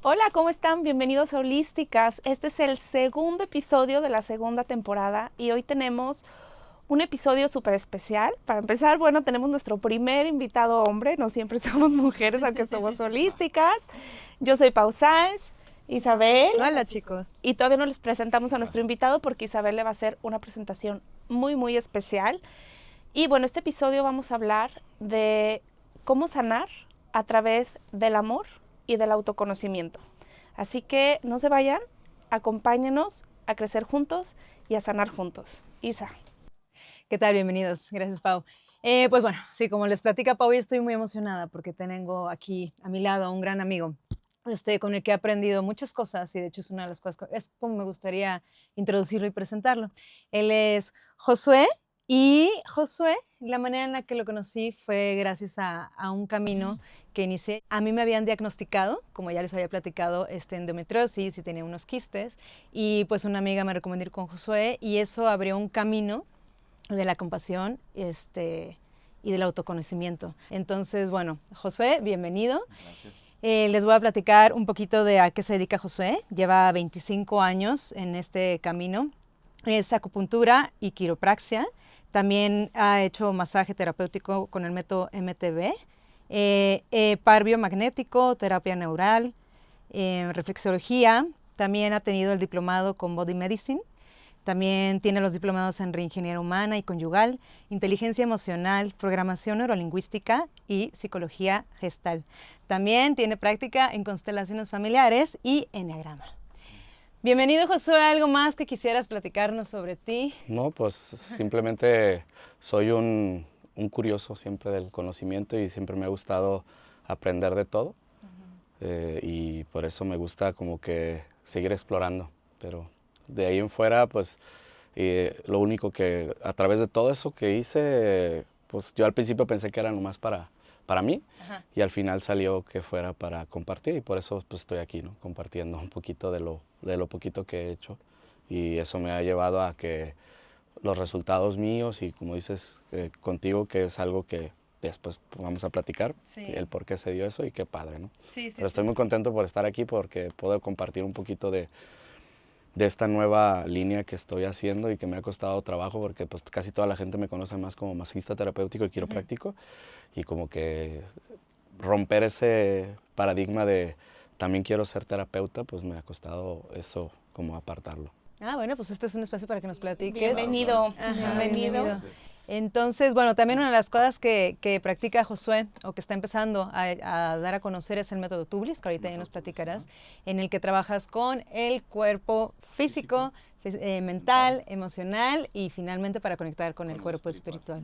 Hola, ¿cómo están? Bienvenidos a Holísticas. Este es el segundo episodio de la segunda temporada y hoy tenemos un episodio súper especial. Para empezar, bueno, tenemos nuestro primer invitado hombre, no siempre somos mujeres, aunque somos holísticas. Yo soy Pau Sáenz, Isabel. Hola chicos. Y todavía no les presentamos a nuestro invitado porque Isabel le va a hacer una presentación muy especial. Y bueno, este episodio vamos a hablar de cómo sanar a través del amor y del autoconocimiento. Así que no se vayan, acompáñenos a crecer juntos y a sanar juntos. Isa. ¿Qué tal? Bienvenidos. Gracias, Pau. Pues bueno, sí, como les platica Pau, yo estoy muy emocionada porque tengo aquí a mi lado a un gran amigo con el que he aprendido muchas cosas y de hecho es una de las cosas, es como me gustaría introducirlo y presentarlo. Él es Josué y Josué, la manera en la que lo conocí fue gracias a un camino que inicié. A mí me habían diagnosticado, como ya les había platicado, endometriosis y tenía unos quistes y pues una amiga me recomendó ir con Josué y eso abrió un camino de la compasión y del autoconocimiento. Entonces, bueno, Josué, bienvenido. Gracias. Les voy a platicar un poquito de a qué se dedica Josué. Lleva 25 años en este camino. Es acupuntura y quiropraxia. También ha hecho masaje terapéutico con el método MTB, par biomagnético, terapia neural, reflexología. También ha tenido el diplomado con Body Medicine. También tiene los diplomados en reingeniería humana y conyugal, inteligencia emocional, programación neurolingüística y psicología gestal. También tiene práctica en constelaciones familiares y enneagrama. Bienvenido, Josué. ¿Algo más que quisieras platicarnos sobre ti? No, pues simplemente soy un curioso siempre del conocimiento y siempre me ha gustado aprender de todo. Y por eso me gusta como que seguir explorando, pero de ahí en fuera, pues lo único que a través de todo eso que hice, pues yo al principio pensé que era nomás para mí. Ajá. Y al final salió que fuera para compartir y por eso pues estoy aquí, ¿no? Compartiendo un poquito de lo poquito que he hecho y eso me ha llevado a que los resultados míos y como dices contigo que es algo que después vamos a platicar, Sí. el por qué se dio eso y qué padre, ¿no? Sí, sí, Pero estoy muy contento por estar aquí porque puedo compartir un poquito de esta nueva línea que estoy haciendo y que me ha costado trabajo porque pues casi toda la gente me conoce más como masajista terapéutico y quiropráctico y como que romper ese paradigma de también quiero ser terapeuta, pues me ha costado eso como apartarlo. Ah, bueno, pues este es un espacio para que nos platiques. Bienvenido. Ajá, Bienvenido. Entonces, bueno, también una de las cosas que practica Josué o que está empezando a dar a conocer es el método Tublis, que ahorita ya nos platicarás, en el que trabajas con el cuerpo físico, mental, emocional y finalmente para conectar con el cuerpo espiritual.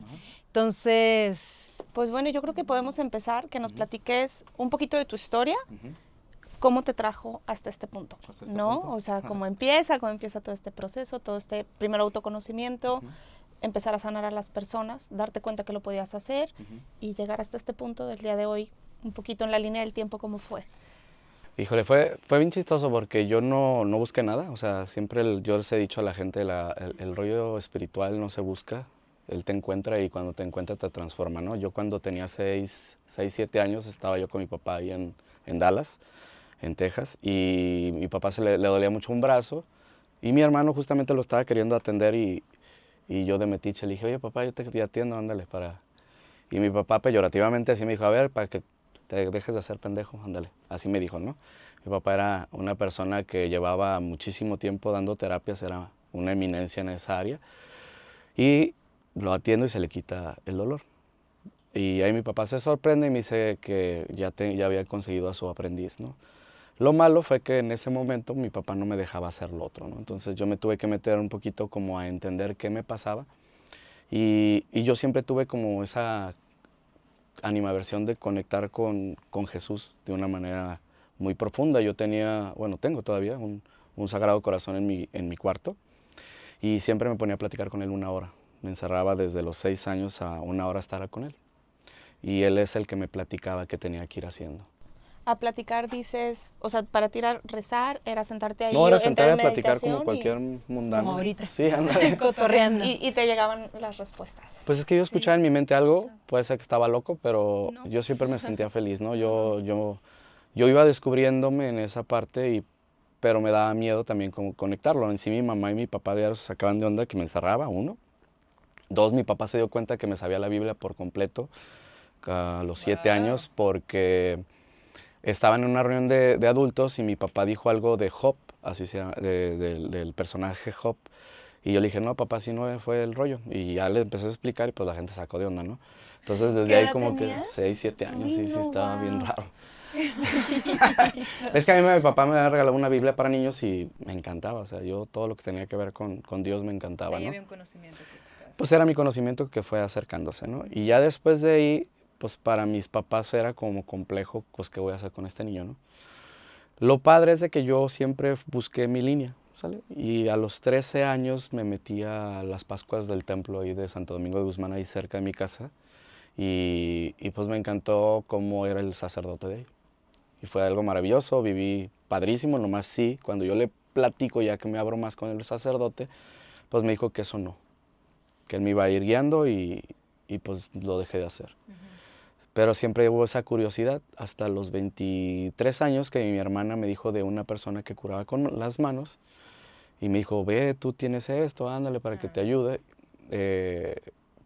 Entonces, Pues bueno, yo creo que podemos empezar, que nos platiques un poquito de tu historia, cómo te trajo hasta este punto, Hasta este ¿no? punto. O sea, cómo empieza todo este proceso, todo este primer autoconocimiento, empezar a sanar a las personas, darte cuenta que lo podías hacer y llegar hasta este punto del día de hoy, un poquito en la línea del tiempo, ¿cómo fue? Híjole, fue bien chistoso porque yo no busqué nada, o sea, siempre yo les he dicho a la gente, el rollo espiritual no se busca, él te encuentra y cuando te encuentra te transforma, ¿no? Yo cuando tenía 7 años estaba yo con mi papá ahí en Dallas, en Texas, y mi papá le dolía mucho un brazo y mi hermano justamente lo estaba queriendo atender y yo de metiche le dije, oye papá, yo te atiendo, ándale para... Y mi papá peyorativamente así me dijo, a ver, para que te dejes de hacer pendejo, ándale. Así me dijo, ¿no? Mi papá era una persona que llevaba muchísimo tiempo dando terapias, era una eminencia en esa área. Y lo atiendo y se le quita el dolor. Y ahí mi papá se sorprende y me dice que ya había conseguido a su aprendiz, ¿no? Lo malo fue que en ese momento mi papá no me dejaba hacer lo otro, ¿no? Entonces yo me tuve que meter un poquito como a entender qué me pasaba. Y yo siempre tuve como esa animaversión de conectar con Jesús de una manera muy profunda. Yo tenía, bueno, tengo todavía un Sagrado Corazón en mi cuarto y siempre me ponía a platicar con él 1 hora. Me encerraba desde los 6 años a 1 hora a estar con él. Y él es el que me platicaba qué tenía que ir haciendo. A platicar dices, o sea, para tirar, rezar, era sentarte ahí, No, era entrar sentarme en a platicar como meditación cualquier mundano. como ahorita. Sí, ándale. cotorreando. y te llegaban las respuestas. Pues es que yo escuchaba en mi mente algo, puede ser que estaba loco, pero No. yo siempre me sentía feliz, ¿no? Yo yo iba descubriéndome en esa parte, pero me daba miedo también como conectarlo. En sí mi mamá y mi papá ya se sacaban de onda que me encerraba, uno. Dos, mi papá se dio cuenta que me sabía la Biblia por completo a los 7 años porque estaban en una reunión de adultos y mi papá dijo algo de Job, así se llama, del personaje Job. Y yo le dije, no, papá, así no fue el rollo. Y ya le empecé a explicar y pues la gente sacó de onda, ¿no? Entonces desde ¿Qué ahí edad como tenías? que 6, 7 años, Uy, sí no, estaba bien guau. raro. Es que a mí mi papá me había regalado una Biblia para niños y me encantaba, o sea, yo todo lo que tenía que ver con Dios me encantaba, Ahí ¿no? había un conocimiento que te estaba... Pues era mi conocimiento que fue acercándose, ¿no? Y ya después de ahí, pues para mis papás era como complejo, pues qué voy a hacer con este niño, ¿no? Lo padre es de que yo siempre busqué mi línea, ¿sale? Y a los 13 años me metí a las Pascuas del templo ahí de Santo Domingo de Guzmán, ahí cerca de mi casa, y pues me encantó cómo era el sacerdote de ahí. Y fue algo maravilloso, viví padrísimo, nomás sí, cuando yo le platico ya que me abro más con el sacerdote, pues me dijo que eso no, que él me iba a ir guiando y pues lo dejé de hacer. Pero siempre hubo esa curiosidad hasta los 23 años que mi hermana me dijo de una persona que curaba con las manos y me dijo, ve, tú tienes esto, ándale para que te ayude.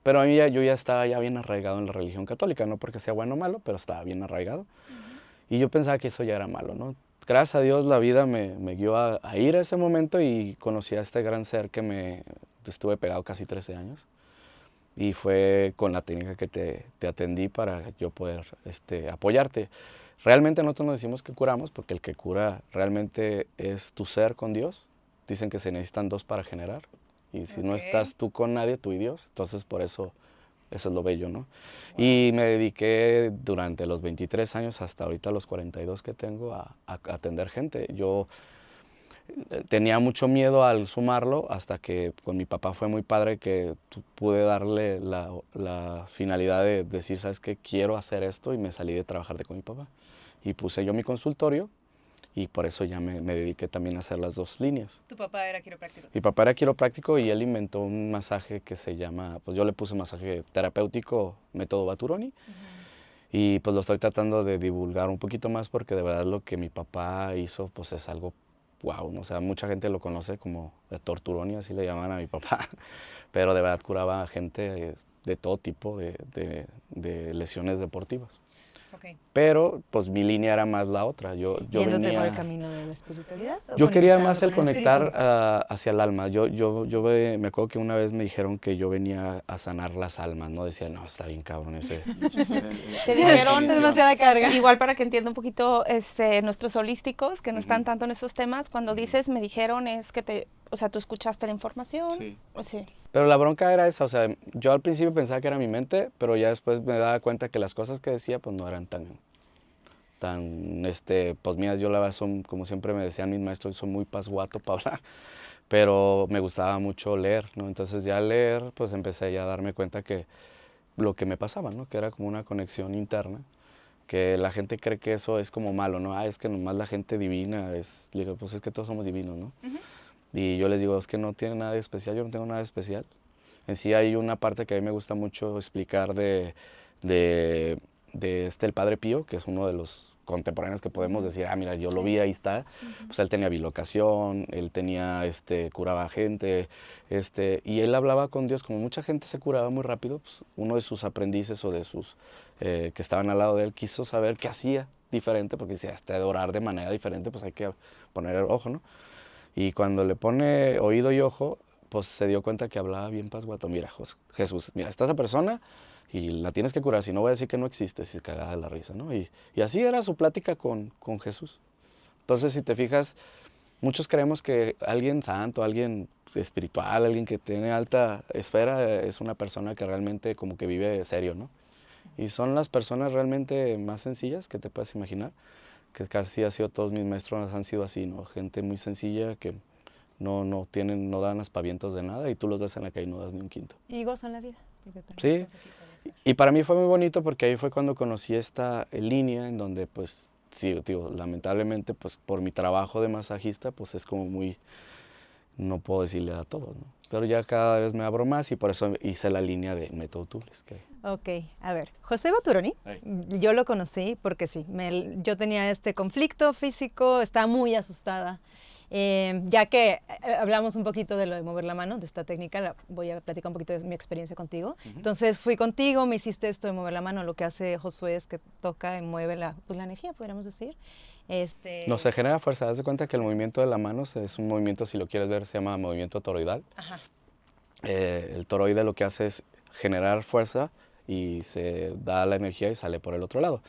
Pero a mí yo ya estaba ya bien arraigado en la religión católica, no porque sea bueno o malo, pero estaba bien arraigado. Y yo pensaba que eso ya era malo, ¿no? Gracias a Dios la vida me guió a ir a ese momento y conocí a este gran ser que me estuve pegado casi 13 años. Y fue con la técnica que te atendí para yo poder apoyarte. Realmente nosotros nos decimos que curamos porque el que cura realmente es tu ser con Dios. Dicen que se necesitan dos para generar. Y si no estás tú con nadie, tú y Dios. Entonces por eso es lo bello, ¿no? Y me dediqué durante los 23 años hasta ahorita los 42 que tengo a atender gente. Yo tenía mucho miedo al sumarlo hasta que con mi papá fue muy padre que pude darle la finalidad de decir, ¿sabes qué? Quiero hacer esto y me salí de trabajar con mi papá. Y puse yo mi consultorio y por eso ya me dediqué también a hacer las dos líneas. ¿Tu papá era quiropráctico? Mi papá era quiropráctico y él inventó un masaje que se llama, pues yo le puse masaje terapéutico método Baturoni. Y pues lo estoy tratando de divulgar un poquito más porque de verdad lo que mi papá hizo pues es algo wow, ¿no? O sea, mucha gente lo conoce como Torturoni, así le llaman a mi papá, pero de verdad curaba a gente de todo tipo de lesiones deportivas. Okay. Pero pues mi línea era más la otra. Yo ¿Yéndote venía, por el camino de la espiritualidad? yo quería más el Conectando con conectar espíritu? hacia el alma. Me acuerdo que una vez me dijeron que yo venía a sanar las almas, ¿no? Decía, no, está bien cabrón ese. Te dijeron, Es demasiada carga. igual para que entienda un poquito nuestros holísticos, que no están tanto en estos temas, cuando dices me dijeron es que o sea, tú escuchaste la información. Sí. Sí. Pero la bronca era esa, o sea, yo al principio pensaba que era mi mente, pero ya después me daba cuenta que las cosas que decía pues no eran tan, pues mías, yo la verdad son, como siempre me decían mis maestros, soy muy pasguato para hablar, pero me gustaba mucho leer, ¿no? Entonces ya al leer, pues empecé ya a darme cuenta que lo que me pasaba, ¿no? Que era como una conexión interna, que la gente cree que eso es como malo, ¿no? Es que nomás la gente divina es, digo, pues es que todos somos divinos, ¿no? Y yo les digo, es que no tiene nada de especial, yo no tengo nada de especial. En sí hay una parte que a mí me gusta mucho explicar el Padre Pío, que es uno de los contemporáneos que podemos decir, mira, yo lo vi, ahí está. Pues él tenía bilocación, él tenía, curaba gente, y él hablaba con Dios, como mucha gente se curaba muy rápido, pues uno de sus aprendices o de sus que estaban al lado de él quiso saber qué hacía diferente, porque decía, de orar de manera diferente, pues hay que poner el ojo, ¿no? Y cuando le pone oído y ojo, pues se dio cuenta que hablaba bien pasguato. Mira, Jesús, mira, está esa persona y la tienes que curar, si no voy a decir que no existe, si cagada de la risa, ¿no? Y así era su plática con Jesús. Entonces, si te fijas, muchos creemos que alguien santo, alguien espiritual, alguien que tiene alta esfera, es una persona que realmente como que vive serio, ¿no? Y son las personas realmente más sencillas que te puedes imaginar, que casi ha sido todos mis maestros han sido así, ¿no? Gente muy sencilla que no dan aspavientos de nada y tú los ves en la calle y no das ni un quinto. Y gozan la vida. Sí, y para mí fue muy bonito porque ahí fue cuando conocí esta línea en donde pues, sí, digo, lamentablemente pues por mi trabajo de masajista pues es como muy, no puedo decirle a todos, ¿no? Pero ya cada vez me abro más y por eso hice la línea de método Tubles. Ok, a ver, José Baturoni, Ay. yo lo conocí porque sí, yo tenía este conflicto físico, estaba muy asustada. Ya que hablamos un poquito de lo de mover la mano, de esta técnica, voy a platicar un poquito de mi experiencia contigo. Entonces fui contigo, me hiciste esto de mover la mano, lo que hace Josué es que toca y mueve la energía, podríamos decir. No, se genera fuerza. Haz de cuenta que el movimiento de las manos es un movimiento, si lo quieres ver, se llama movimiento toroidal. Ajá. El toroide lo que hace es generar fuerza y se da la energía y sale por el otro lado.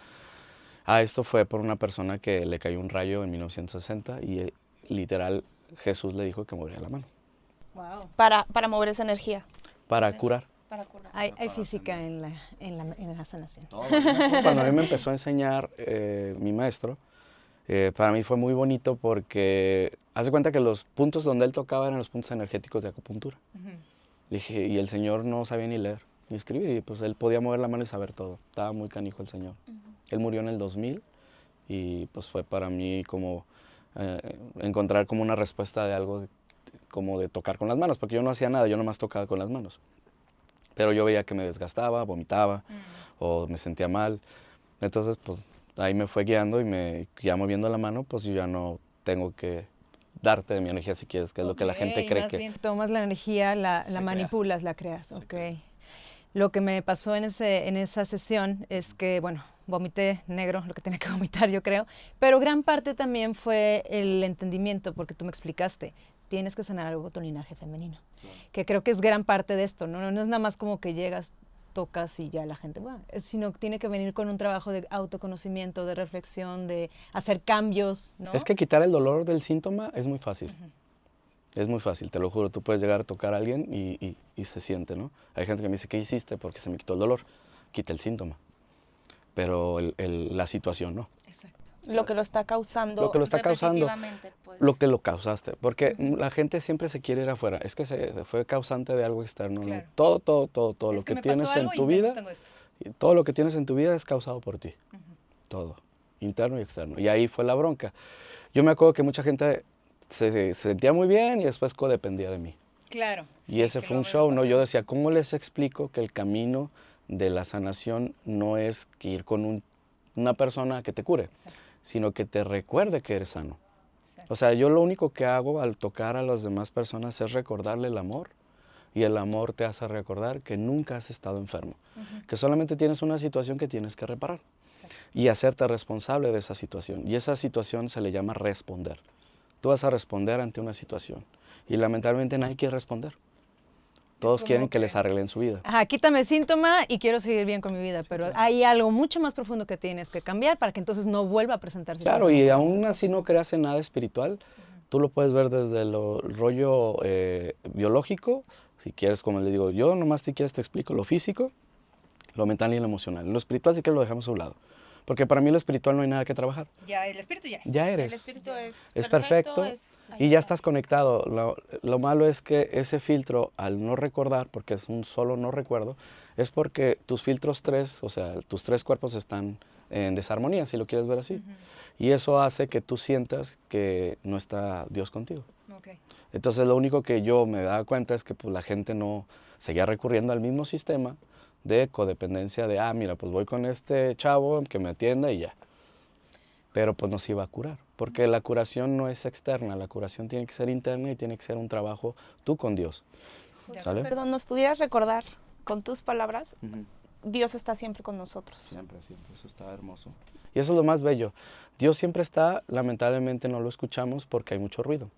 Esto fue por una persona que le cayó un rayo en 1960 y literal Jesús le dijo que moviera la mano. Wow. Para mover esa energía. Para curar. Para curar. Hay física en la sanación. Cuando a mí me empezó a enseñar mi maestro, para mí fue muy bonito porque haz de cuenta que los puntos donde él tocaba eran los puntos energéticos de acupuntura. Dije, y el señor no sabía ni leer ni escribir, y pues él podía mover la mano y saber todo. Estaba muy canijo el señor. Él murió en el 2000 y pues fue para mí como encontrar como una respuesta de algo como de tocar con las manos, porque yo no hacía nada, yo nomás tocaba con las manos. Pero yo veía que me desgastaba, vomitaba o me sentía mal. Entonces, pues ahí me fue guiando y ya moviendo la mano, pues yo ya no tengo que darte de mi energía si quieres, que es lo que la gente cree que... Tomas la energía, la manipulas, la creas, ok. Lo que me pasó en esa sesión es que, bueno, vomité negro, lo que tenía que vomitar yo creo, pero gran parte también fue el entendimiento, porque tú me explicaste, tienes que sanar algo tu linaje femenino, que creo que es gran parte de esto, no es nada más como que llegas, tocas y ya la gente, bueno, sino que tiene que venir con un trabajo de autoconocimiento, de reflexión, de hacer cambios, ¿no? Es que quitar el dolor del síntoma es muy fácil. Es muy fácil, te lo juro. Tú puedes llegar a tocar a alguien y se siente, ¿no? Hay gente que me dice, ¿qué hiciste? Porque se me quitó el dolor. Quita el síntoma. Pero la situación no. Exacto. Lo que lo está causando. Lo que lo está causando. Pues. Lo que lo causaste. Porque la gente siempre se quiere ir afuera. Es que se fue causante de algo externo. Claro. ¿No? Todo lo que tienes en tu vida. Todo lo que tienes en tu vida es causado por ti. Todo. Interno y externo. Y ahí fue la bronca. Yo me acuerdo que mucha gente se sentía muy bien y después codependía de mí. Claro. Y ese fue un show, ¿no? Yo decía, ¿cómo les explico que el camino de la sanación no es que ir con una persona que te cure, sino que te recuerde que eres sano? O sea, yo lo único que hago al tocar a las demás personas es recordarle el amor, y el amor te hace recordar que nunca has estado enfermo, que solamente tienes una situación que tienes que reparar y hacerte responsable de esa situación. Y esa situación se le llama responder. Tú vas a responder ante una situación y lamentablemente nadie quiere responder. Todos quieren que les arreglen su vida. Ajá, quítame el síntoma y quiero seguir bien con mi vida, pero hay algo mucho más profundo que tienes que cambiar para que entonces no vuelva a presentarse. Claro, y aún así no creas en nada espiritual. Tú lo puedes ver desde el rollo biológico, si quieres, como le digo yo, nomás si quieres te explico lo físico, lo mental y lo emocional. Lo espiritual sí que lo dejamos a un lado. Porque para mí lo espiritual no hay nada que trabajar. Ya, el espíritu ya es. Ya eres. El espíritu es perfecto y ya estás conectado. Lo malo es que ese filtro, al no recordar, porque es un solo no recuerdo, es porque tus filtros 3, o sea, tus 3 cuerpos están en desarmonía, si lo quieres ver así. Y eso hace que tú sientas que no está Dios contigo. Entonces lo único que yo me daba cuenta es que pues, la gente no seguía recurriendo al mismo sistema de codependencia de, mira, pues voy con este chavo que me atienda y ya. Pero pues no se iba a curar, porque la curación no es externa, la curación tiene que ser interna y tiene que ser un trabajo tú con Dios. ¿Sale? Perdón, ¿nos pudieras recordar con tus palabras? Dios está siempre con nosotros. Siempre, eso está hermoso. Y eso es lo más bello. Dios siempre está, lamentablemente no lo escuchamos porque hay mucho ruido.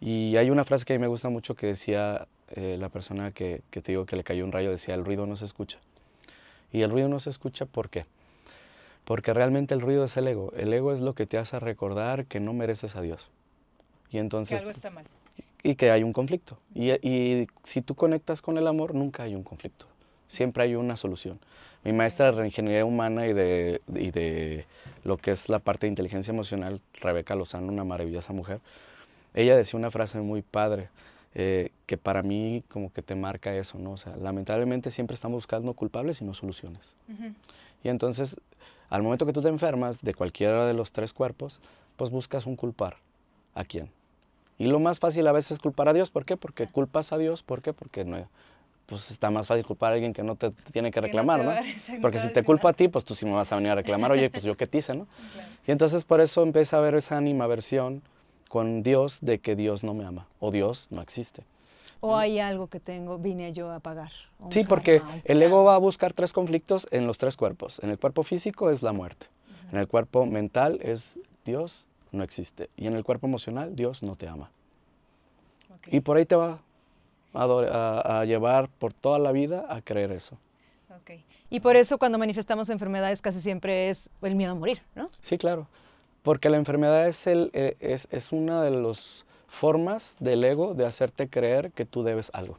Y hay una frase que a mí me gusta mucho que decía la persona que te digo que le cayó un rayo, decía, el ruido no se escucha. Y el ruido no se escucha, ¿por qué? Porque realmente el ruido es el ego. El ego es lo que te hace recordar que no mereces a Dios. Y entonces, que algo está mal. Y que hay un conflicto. Y si tú conectas con el amor, nunca hay un conflicto. Siempre hay una solución. Mi maestra de ingeniería humana y de lo que es la parte de inteligencia emocional, Rebeca Lozano, una maravillosa mujer, ella decía una frase muy padre, que para mí como que te marca eso, ¿no? O sea, lamentablemente siempre estamos buscando culpables y no soluciones. Y entonces, al momento que tú te enfermas de cualquiera de los 3 cuerpos, pues buscas un culpar. ¿A quién? Y lo más fácil a veces es culpar a Dios. ¿Por qué? Porque culpas a Dios. ¿Por qué? Porque no, pues está más fácil culpar a alguien que no te tiene que reclamar, ¿no? Porque si te culpo a ti, pues tú sí me vas a venir a reclamar, oye, pues yo qué te hice, ¿no? Claro. Y entonces por eso empieza a haber esa animaversión con Dios de que Dios no me ama o Dios no existe. O hay algo que vine yo a pagar. Sí, porque el ego va a buscar 3 conflictos en los 3 cuerpos. En el cuerpo físico es la muerte. En el cuerpo mental es Dios no existe. Y en el cuerpo emocional, Dios no te ama. Y por ahí te va a llevar por toda la vida a creer eso. Y por eso cuando manifestamos enfermedades casi siempre es el miedo a morir, ¿no? Sí, claro. Porque la enfermedad es una de las formas del ego de hacerte creer que tú debes algo.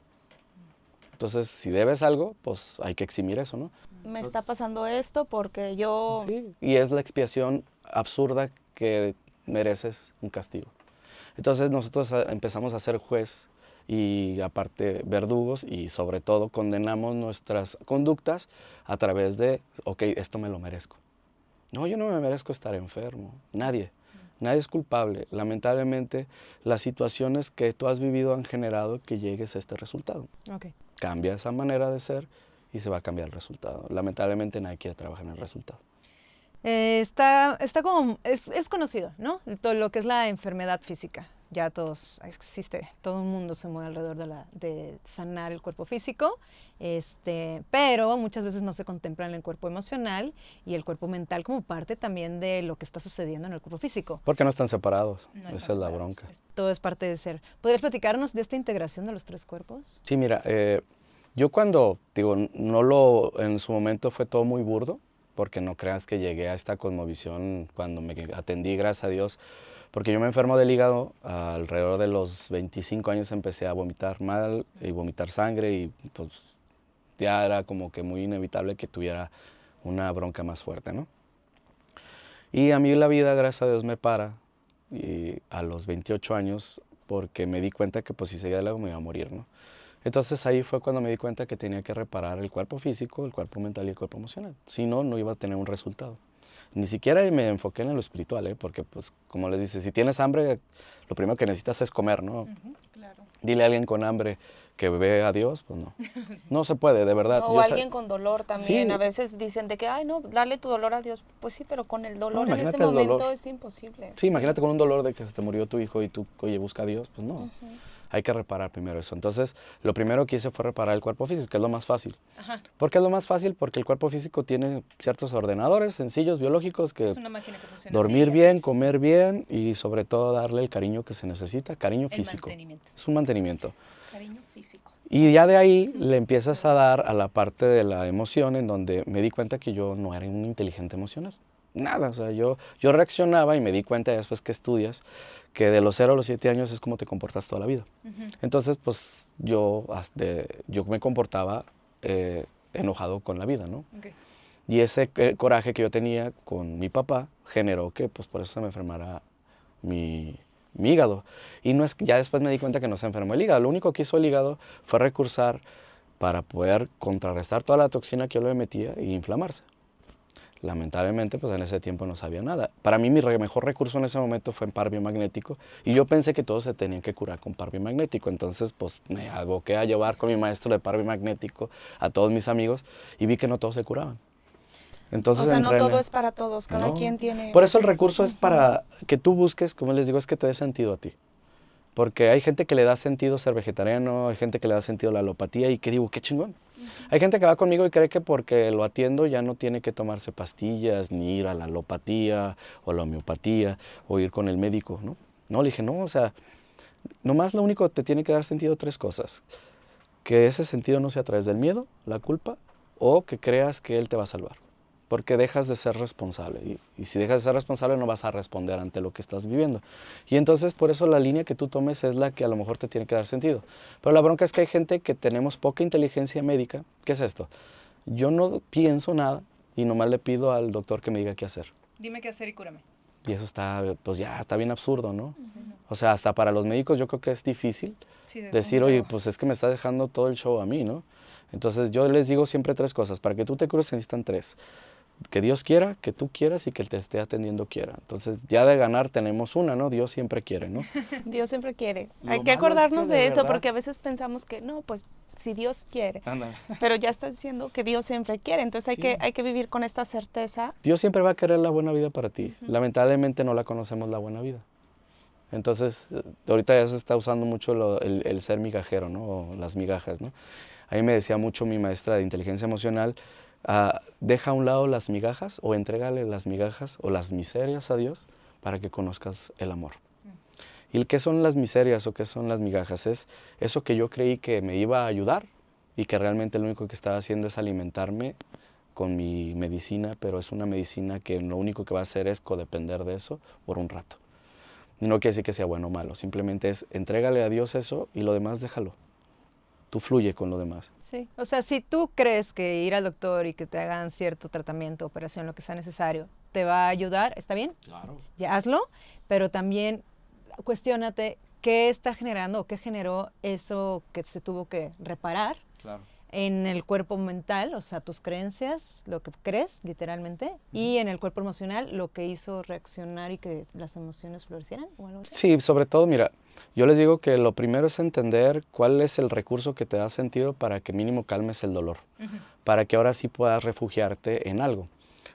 Entonces, si debes algo, pues hay que eximir eso, ¿no? Me está pasando esto porque yo... Sí, y es la expiación absurda que mereces un castigo. Entonces nosotros empezamos a ser juez y aparte verdugos y sobre todo condenamos nuestras conductas a través de, ok, esto me lo merezco. No, yo no me merezco estar enfermo, nadie. Nadie es culpable. Lamentablemente, las situaciones que tú has vivido han generado que llegues a este resultado. Cambia esa manera de ser y se va a cambiar el resultado. Lamentablemente nadie quiere trabajar en el resultado. Está como, es conocido, ¿no? Todo lo que es la enfermedad física. Ya existe, todo el mundo se mueve alrededor de sanar el cuerpo físico, pero muchas veces no se contempla en el cuerpo emocional y el cuerpo mental como parte también de lo que está sucediendo en el cuerpo físico. Porque no están separados, esa es la bronca. Todo es parte de ser. ¿Podrías platicarnos de esta integración de los 3 cuerpos? Sí, mira, yo cuando, digo, en su momento fue todo muy burdo, porque no creas que llegué a esta cosmovisión cuando me atendí, gracias a Dios, porque yo me enfermo del hígado, alrededor de los 25 años empecé a vomitar mal y vomitar sangre y pues ya era como que muy inevitable que tuviera una bronca más fuerte, ¿no? Y a mí la vida, gracias a Dios, me para y a los 28 años porque me di cuenta que pues si seguía de largo me iba a morir, ¿no? Entonces ahí fue cuando me di cuenta que tenía que reparar el cuerpo físico, el cuerpo mental y el cuerpo emocional. Si no, no iba a tener un resultado. Ni siquiera me enfoqué en lo espiritual, porque pues como les dice, si tienes hambre, lo primero que necesitas es comer, ¿no? Claro. Dile a alguien con hambre que ve a Dios, pues no. No se puede, de verdad. O alguien con dolor también. Sí. A veces dicen de que, ay, no, dale tu dolor a Dios. Pues sí, pero con el dolor en ese imagínate el momento dolor. es imposible. Sí, imagínate con un dolor de que se te murió tu hijo y tú, oye, busca a Dios, pues no. Hay que reparar primero eso. Entonces, lo primero que hice fue reparar el cuerpo físico, que es lo más fácil. ¿Por qué es lo más fácil? Porque el cuerpo físico tiene ciertos ordenadores sencillos, biológicos, que Es una máquina que funciona dormir así, bien, es. comer bien y sobre todo darle el cariño que se necesita, cariño físico. Mantenimiento. Es un mantenimiento. Cariño físico. Y ya de ahí le empiezas a dar a la parte de la emoción en donde me di cuenta que yo no era un inteligente emocional. Nada, o sea, yo reaccionaba y me di cuenta después que estudias que de los 0 a los 7 años es como te comportas toda la vida. Entonces, pues yo me comportaba enojado con la vida, ¿no? Y ese coraje que yo tenía con mi papá generó que pues por eso se me enfermara mi hígado. Y no es que ya después me di cuenta que no se enfermó el hígado. Lo único que hizo el hígado fue recursar para poder contrarrestar toda la toxina que yo le metía y inflamarse. Lamentablemente, pues en ese tiempo no sabía nada. Para mí, mi mejor recurso en ese momento fue en par biomagnético y yo pensé que todos se tenían que curar con par biomagnético. Entonces, pues me aboqué a llevar con mi maestro de par biomagnético a todos mis amigos y vi que no todos se curaban. Entonces, O sea, no todo es para todos, cada No. quien tiene... Por eso el recurso es para que tú busques, como les digo, es que te dé sentido a ti. Porque hay gente que le da sentido ser vegetariano, hay gente que le da sentido la alopatía y que digo, qué chingón. Hay gente que va conmigo y cree que porque lo atiendo ya no tiene que tomarse pastillas, ni ir a la alopatía o la homeopatía o ir con el médico, ¿no? No, le dije, no, o sea, nomás lo único que te tiene que dar sentido 3 cosas. Que ese sentido no sea a través del miedo, la culpa o que creas que él te va a salvar. Porque dejas de ser responsable y si dejas de ser responsable no vas a responder ante lo que estás viviendo. Y entonces por eso la línea que tú tomes es la que a lo mejor te tiene que dar sentido. Pero la bronca es que hay gente que tenemos poca inteligencia médica. ¿Qué es esto? Yo no pienso nada y nomás le pido al doctor que me diga qué hacer. Dime qué hacer y cúrame. Y eso está, pues ya está bien absurdo, ¿no? O sea, hasta para los médicos yo creo que es difícil decir, oye, pues es que me está dejando todo el show a mí, ¿no? Entonces yo les digo siempre 3 cosas. Para que tú te cures se necesitan 3. que Dios quiera, que tú quieras y que el te esté atendiendo quiera. Entonces, ya de ganar tenemos una, ¿no? Dios siempre quiere, ¿no? Dios siempre quiere. Lo Hay que malo es acordarnos que de de eso, verdad- porque a veces pensamos que no, pues si Dios quiere. Ándale. Pero ya está diciendo que Dios siempre quiere. Entonces Sí. hay que vivir con esta certeza. Dios siempre va a querer la buena vida para ti. Ujú. Lamentablemente no la conocemos la buena vida. Entonces, ahorita ya se está usando mucho el ser migajero, ¿no? O las migajas, ¿no? A mí me decía mucho mi maestra de inteligencia emocional, deja a un lado las migajas o entrégale las migajas o las miserias a Dios para que conozcas el amor. ¿Y qué son las miserias o qué son las migajas? Es eso que yo creí que me iba a ayudar y que realmente lo único que estaba haciendo es alimentarme con mi medicina, pero es una medicina que lo único que va a hacer es codepender de eso por un rato. Y no quiere decir que sea bueno o malo, simplemente es entrégale a Dios eso y lo demás déjalo. Tú fluye con lo demás. Sí, o sea, si tú crees que ir al doctor y que te hagan cierto tratamiento, operación, lo que sea necesario, te va a ayudar, ¿está bien? Claro. Ya hazlo, pero también cuestiónate qué está generando o qué generó eso que se tuvo que reparar Claro. en el cuerpo mental, o sea, tus creencias, lo que crees, literalmente, y en el cuerpo emocional, lo que hizo reaccionar y que las emociones florecieran o algo así. Sí, sobre todo, mira, yo les digo que lo primero es entender cuál es el recurso que te da sentido para que mínimo calmes el dolor, para que ahora sí puedas refugiarte en algo.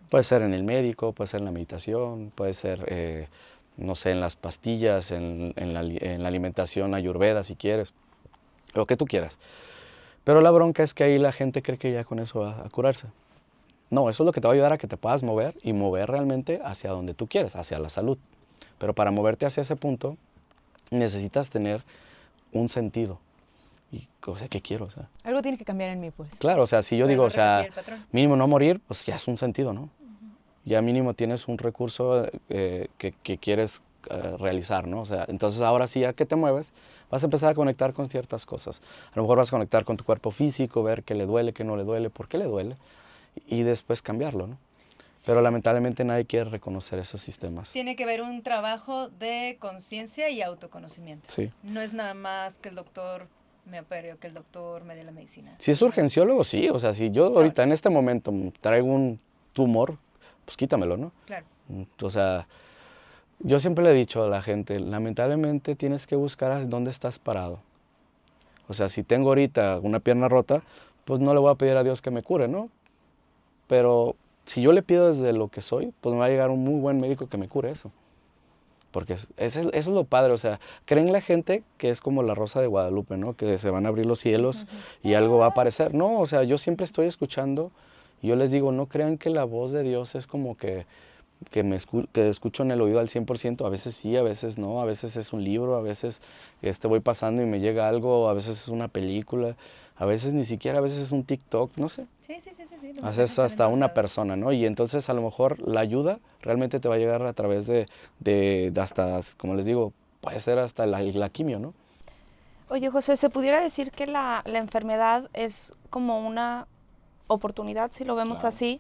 Puede ser en el médico, puede ser en la meditación, puede ser, no sé, en las pastillas, en la alimentación ayurveda si quieres, lo que tú quieras. Pero la bronca es que ahí la gente cree que ya con eso va a curarse. No, eso es lo que te va a ayudar a que te puedas mover y mover realmente hacia donde tú quieres, hacia la salud. Pero para moverte hacia ese punto necesitas tener un sentido. Y, o sea, ¿qué quiero? O sea, Algo tiene que cambiar en mí, pues. claro, o sea, si yo Para digo, no o sea, repetir el patrón. mínimo no morir, pues ya es un sentido, ¿no? Ya mínimo tienes un recurso que quieres realizar, ¿no? O sea, entonces ahora sí, ya que te mueves, vas a empezar a conectar con ciertas cosas. A lo mejor vas a conectar con tu cuerpo físico, ver qué le duele, qué no le duele, por qué le duele, y después cambiarlo, ¿no? Pero lamentablemente nadie quiere reconocer esos sistemas. Tiene que haber un trabajo de conciencia y autoconocimiento. Sí. No es nada más que el doctor me opere o que el doctor me dé la medicina. Si es urgenciólogo, sí. O sea, si yo ahorita en este momento traigo un tumor, pues quítamelo, ¿no? Claro. O sea, yo siempre le he dicho a la gente, lamentablemente tienes que buscar a dónde estás parado. O sea, si tengo ahorita una pierna rota, pues no le voy a pedir a Dios que me cure, ¿no? Pero si yo le pido desde lo que soy, pues me va a llegar un muy buen médico que me cure eso. Porque eso es lo padre, o sea, creen la gente que es como la Rosa de Guadalupe, ¿no? Que se van a abrir los cielos y algo va a aparecer. No, o sea, yo siempre estoy escuchando y yo les digo, no crean que la voz de Dios es como que escucho en el oído al 100%, a veces sí, a veces no, a veces es un libro, a veces voy pasando y me llega algo, a veces es una película, a veces ni siquiera, a veces es un TikTok, no sé. Sí. A veces hasta una persona, ¿no? Y entonces a lo mejor la ayuda realmente te va a llegar a través de hasta, como les digo, puede ser hasta la quimio, ¿no? Oye, José, ¿se pudiera decir que la enfermedad es como una oportunidad, si lo vemos Claro. así,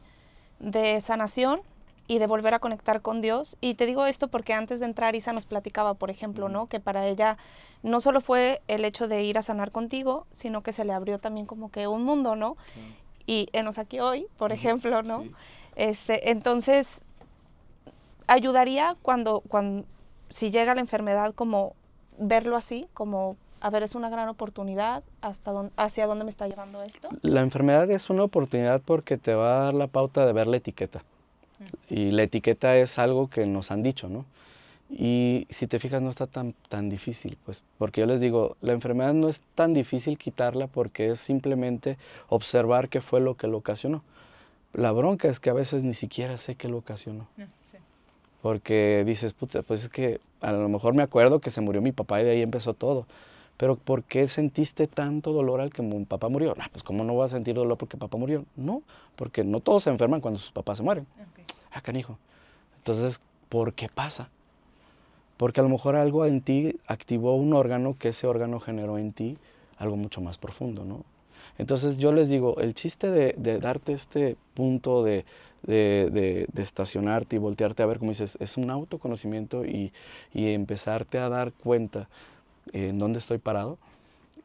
de sanación y de volver a conectar con Dios? Y te digo esto porque antes de entrar Isa nos platicaba, por ejemplo, ¿no? Que para ella no solo fue el hecho de ir a sanar contigo, sino que se le abrió también como que un mundo, ¿no? Y enos aquí hoy, por ejemplo, ¿no? Sí. Entonces, ayudaría si llega la enfermedad, como verlo así, como, a ver, es una gran oportunidad, hacia dónde me está llevando esto. La enfermedad es una oportunidad porque te va a dar la pauta de ver la etiqueta. Y la etiqueta es algo que nos han dicho, ¿no? Y si te fijas no está tan difícil, pues, porque yo les digo, la enfermedad no es tan difícil quitarla porque es simplemente observar qué fue lo que lo ocasionó. La bronca es que a veces ni siquiera sé qué lo ocasionó. Sí. Porque dices, puta, pues es que a lo mejor me acuerdo que se murió mi papá y de ahí empezó todo. Pero ¿por qué sentiste tanto dolor al que mi papá murió? Nah, pues ¿cómo no vas a sentir dolor porque papá murió? No, porque no todos se enferman cuando sus papás se mueren. Okay. Ah, canijo. Entonces, ¿por qué pasa? Porque a lo mejor algo en ti activó un órgano que ese órgano generó en ti algo mucho más profundo, ¿no? Entonces yo les digo, el chiste de darte este punto de estacionarte y voltearte a ver, como dices, es un autoconocimiento y empezarte a dar cuenta en dónde estoy parado,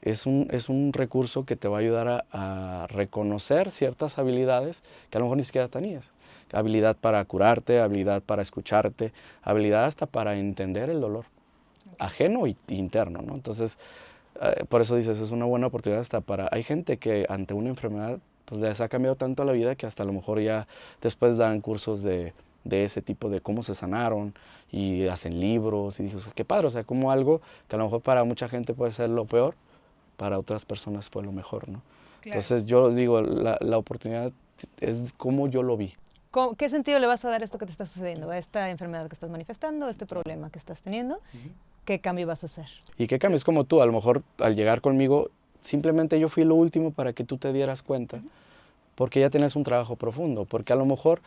es un recurso que te va a ayudar a reconocer ciertas habilidades que a lo mejor ni siquiera tenías. Habilidad para curarte, habilidad para escucharte, habilidad hasta para entender el dolor, ajeno e interno, ¿no? Entonces, por eso dices, es una buena oportunidad hasta para... Hay gente que ante una enfermedad pues les ha cambiado tanto la vida que hasta a lo mejor ya después dan cursos de ese tipo de cómo se sanaron y hacen libros y dices, qué padre, o sea, como algo que a lo mejor para mucha gente puede ser lo peor, para otras personas fue lo mejor, ¿no? Claro. Entonces yo digo, la oportunidad es como yo lo vi. ¿Qué sentido le vas a dar a esto que te está sucediendo, a esta enfermedad que estás manifestando, a este problema que estás teniendo? ¿Qué cambio vas a hacer? ¿Y qué cambio? Es como tú, a lo mejor al llegar conmigo, simplemente yo fui lo último para que tú te dieras cuenta, porque ya tienes un trabajo profundo, porque a lo mejor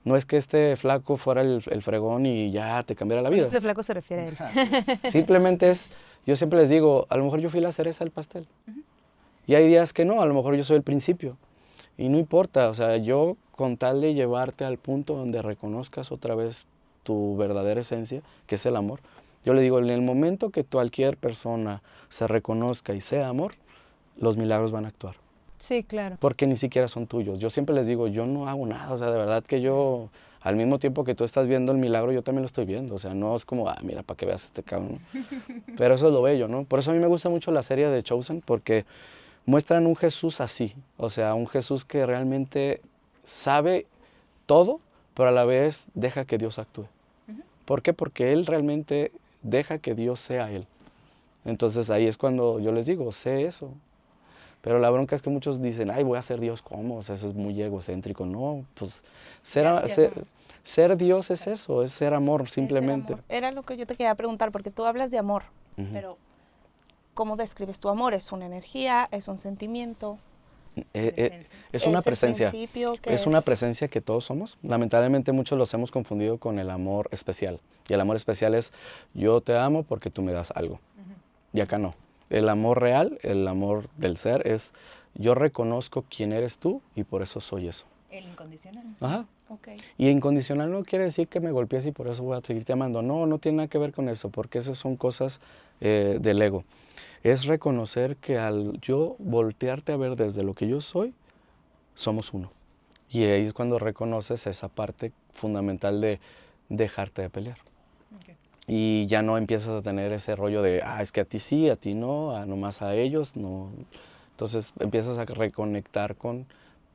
no es que este flaco fuera el fregón y ya te cambiara la vida. Ese flaco se refiere a él. Simplemente es, yo siempre les digo, a lo mejor yo fui la cereza del pastel. Y hay días que no, a lo mejor yo soy el principio. Y no importa, o sea, yo con tal de llevarte al punto donde reconozcas otra vez tu verdadera esencia, que es el amor, yo le digo, en el momento que cualquier persona se reconozca y sea amor, los milagros van a actuar. Sí, claro. Porque ni siquiera son tuyos. Yo siempre les digo, yo no hago nada, o sea, de verdad que yo, al mismo tiempo que tú estás viendo el milagro, yo también lo estoy viendo. O sea, no es como, mira, para que veas este cabrón. Pero eso es lo bello, ¿no? Por eso a mí me gusta mucho la serie de Chosen, porque muestran un Jesús así. O sea, un Jesús que realmente sabe todo, pero a la vez deja que Dios actúe. ¿Por qué? Porque Él realmente deja que Dios sea Él. Entonces ahí es cuando yo les digo, sé eso. Pero la bronca es que muchos dicen, ay, voy a ser Dios, ¿cómo? O sea, eso es muy egocéntrico. No, pues ser Dios es eso, es ser amor, simplemente. Ser amor. Era lo que yo te quería preguntar, porque tú hablas de amor, pero ¿cómo describes tu amor? ¿Es una energía? ¿Es un sentimiento? Es una presencia. Es una presencia que todos somos. Lamentablemente muchos los hemos confundido con el amor especial. Y el amor especial es, yo te amo porque tú me das algo. Y acá no. El amor real, el amor del ser es, yo reconozco quién eres tú y por eso soy eso. El incondicional. Ajá. Okay. Y incondicional no quiere decir que me golpees y por eso voy a seguirte amando. No, no tiene nada que ver con eso, porque esas son cosas del ego. Es reconocer que al yo voltearte a ver desde lo que yo soy, somos uno. Y ahí es cuando reconoces esa parte fundamental de dejarte de pelear. Okay. Y ya no empiezas a tener ese rollo de, es que a ti sí, a ti no, nomás a ellos, no. Entonces empiezas a reconectar con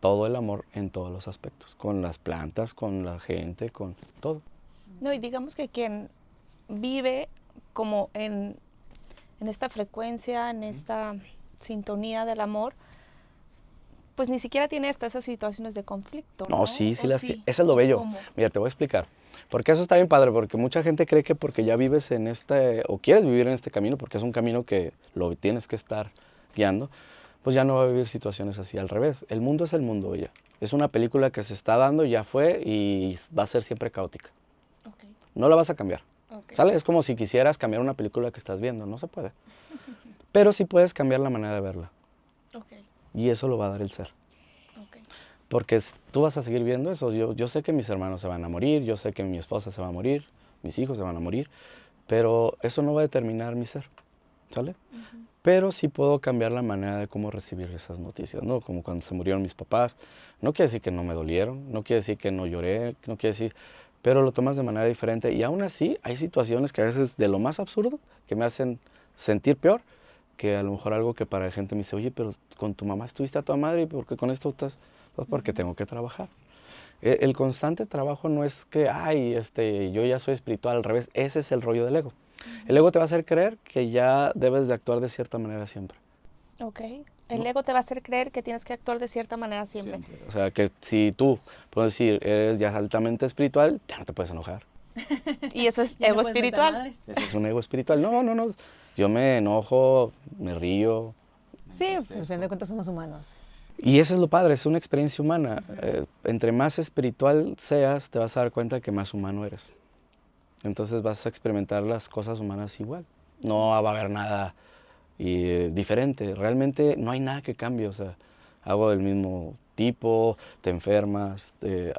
todo el amor en todos los aspectos, con las plantas, con la gente, con todo. No, y digamos que quien vive como en esta frecuencia, en esta sintonía del amor, pues ni siquiera tiene hasta esas situaciones de conflicto, ¿no? No, sí, las sí. Eso es lo bello. ¿Cómo? Mira, te voy a explicar. Porque eso está bien padre, porque mucha gente cree que porque ya vives en o quieres vivir en este camino, porque es un camino que lo tienes que estar guiando, pues ya no va a vivir situaciones así, al revés. El mundo es el mundo, ella. Es una película que se está dando, ya fue, y va a ser siempre caótica. Okay. No la vas a cambiar. Okay. ¿Sale? Es como si quisieras cambiar una película que estás viendo, no se puede. Pero sí puedes cambiar la manera de verla. Okay. Y eso lo va a dar el ser. Okay. Porque tú vas a seguir viendo eso. Yo sé que mis hermanos se van a morir, yo sé que mi esposa se va a morir, mis hijos se van a morir, pero eso no va a determinar mi ser, ¿sale? Pero sí puedo cambiar la manera de cómo recibir esas noticias, ¿no? Como cuando se murieron mis papás. No quiere decir que no me dolieron, no quiere decir que no lloré, no quiere decir... Pero lo tomas de manera diferente. Y aún así, hay situaciones que a veces de lo más absurdo que me hacen sentir peor que a lo mejor algo que para la gente me dice, oye, pero con tu mamá estuviste a tu madre y ¿por qué con esto estás? Pues porque tengo que trabajar. El constante trabajo no es que, yo ya soy espiritual, al revés. Ese es el rollo del ego. El ego te va a hacer creer que ya debes de actuar de cierta manera siempre. Ok. El ego te va a hacer creer que tienes que actuar de cierta manera siempre. O sea, que si tú, puedo decir, eres ya altamente espiritual, ya no te puedes enojar. ¿Y eso es ego espiritual? Eso es un ego espiritual. No. Yo me enojo, me río. Sí, pues a fin de cuentas somos humanos. Y eso es lo padre, es una experiencia humana. Entre más espiritual seas, te vas a dar cuenta que más humano eres. Entonces vas a experimentar las cosas humanas igual. No va a haber nada diferente. Realmente no hay nada que cambie. O sea, hago del mismo tipo, te enfermas,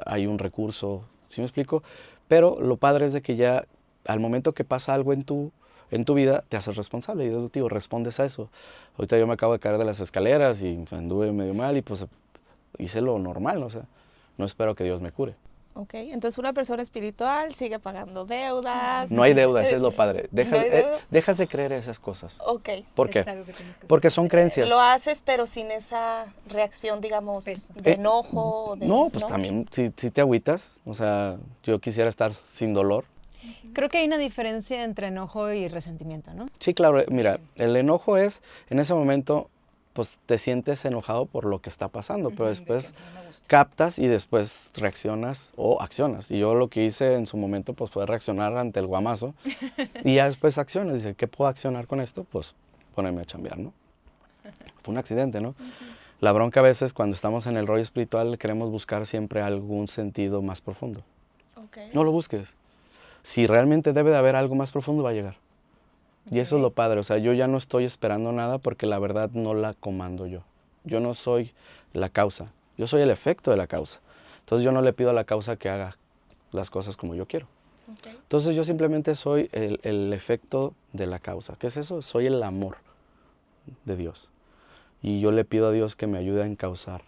hay un recurso. ¿Sí me explico? Pero lo padre es de que ya al momento que pasa algo en tu en tu vida, te haces responsable. Y yo digo, respondes a eso. Ahorita yo me acabo de caer de las escaleras y anduve medio mal y pues hice lo normal, o sea, no espero que Dios me cure. Ok, entonces una persona espiritual sigue pagando deudas. No hay deuda, ese es lo padre. ¿No hay deuda? Dejas de creer esas cosas. Ok. ¿Por qué? Es algo que tienes que hacer. Porque son creencias. Lo haces, pero sin esa reacción, digamos, Peso. de enojo. No, pues también, si te agüitas, o sea, yo quisiera estar sin dolor. Creo que hay una diferencia entre enojo y resentimiento, ¿no? Sí, claro, mira, el enojo es, en ese momento, pues te sientes enojado por lo que está pasando, pero después captas y después reaccionas o accionas. Y yo lo que hice en su momento, pues fue reaccionar ante el guamazo y ya después accionas. Dice, ¿qué puedo accionar con esto? Pues ponerme a chambear, ¿no? Fue un accidente, ¿no? La bronca a veces cuando estamos en el rollo espiritual queremos buscar siempre algún sentido más profundo. Okay. No lo busques. Si realmente debe de haber algo más profundo, va a llegar. Y eso es lo padre, o sea, yo ya no estoy esperando nada porque la verdad no la comando yo. Yo no soy la causa, yo soy el efecto de la causa. Entonces yo no le pido a la causa que haga las cosas como yo quiero. Okay. Entonces yo simplemente soy el efecto de la causa. ¿Qué es eso? Soy el amor de Dios. Y yo le pido a Dios que me ayude a encauzar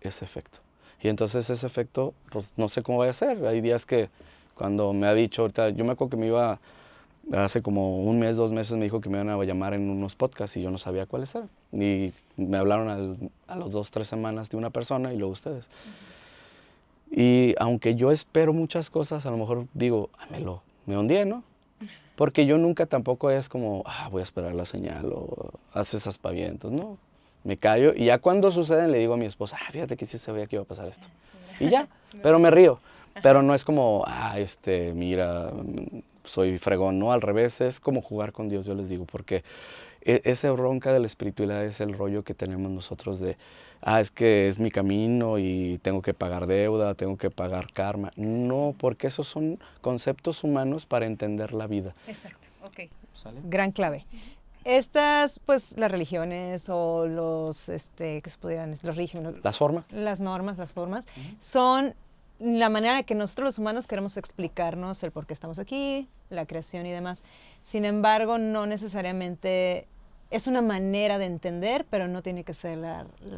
ese efecto. Y entonces ese efecto, pues no sé cómo va a ser. Hay días que cuando me ha dicho, ahorita, yo me acuerdo que me iba, hace como un mes, 2 meses, me dijo que me iban a llamar en unos podcasts y yo no sabía cuáles eran. Y me hablaron a los 2, 3 semanas de una persona y luego ustedes. Y aunque yo espero muchas cosas, a lo mejor digo, me hundí, ¿no? Porque yo nunca tampoco es como, voy a esperar la señal o haces aspavientos, no. Me callo y ya cuando suceden le digo a mi esposa, fíjate que sí se veía que iba a pasar esto. Y ya, pero me río. Pero no es como, mira, soy fregón, no, al revés, es como jugar con Dios, yo les digo, porque esa bronca de la espiritualidad es el rollo que tenemos nosotros de, es que es mi camino y tengo que pagar deuda, tengo que pagar karma. No, porque esos son conceptos humanos para entender la vida. Exacto, ok. ¿Sale? Gran clave. Estas, pues, las religiones o los, ¿qué se podrían decir? Los regímenes. ¿Las formas? Las normas, las formas, son la manera en que nosotros los humanos queremos explicarnos el por qué estamos aquí, la creación y demás. Sin embargo, no necesariamente es una manera de entender, pero no tiene que ser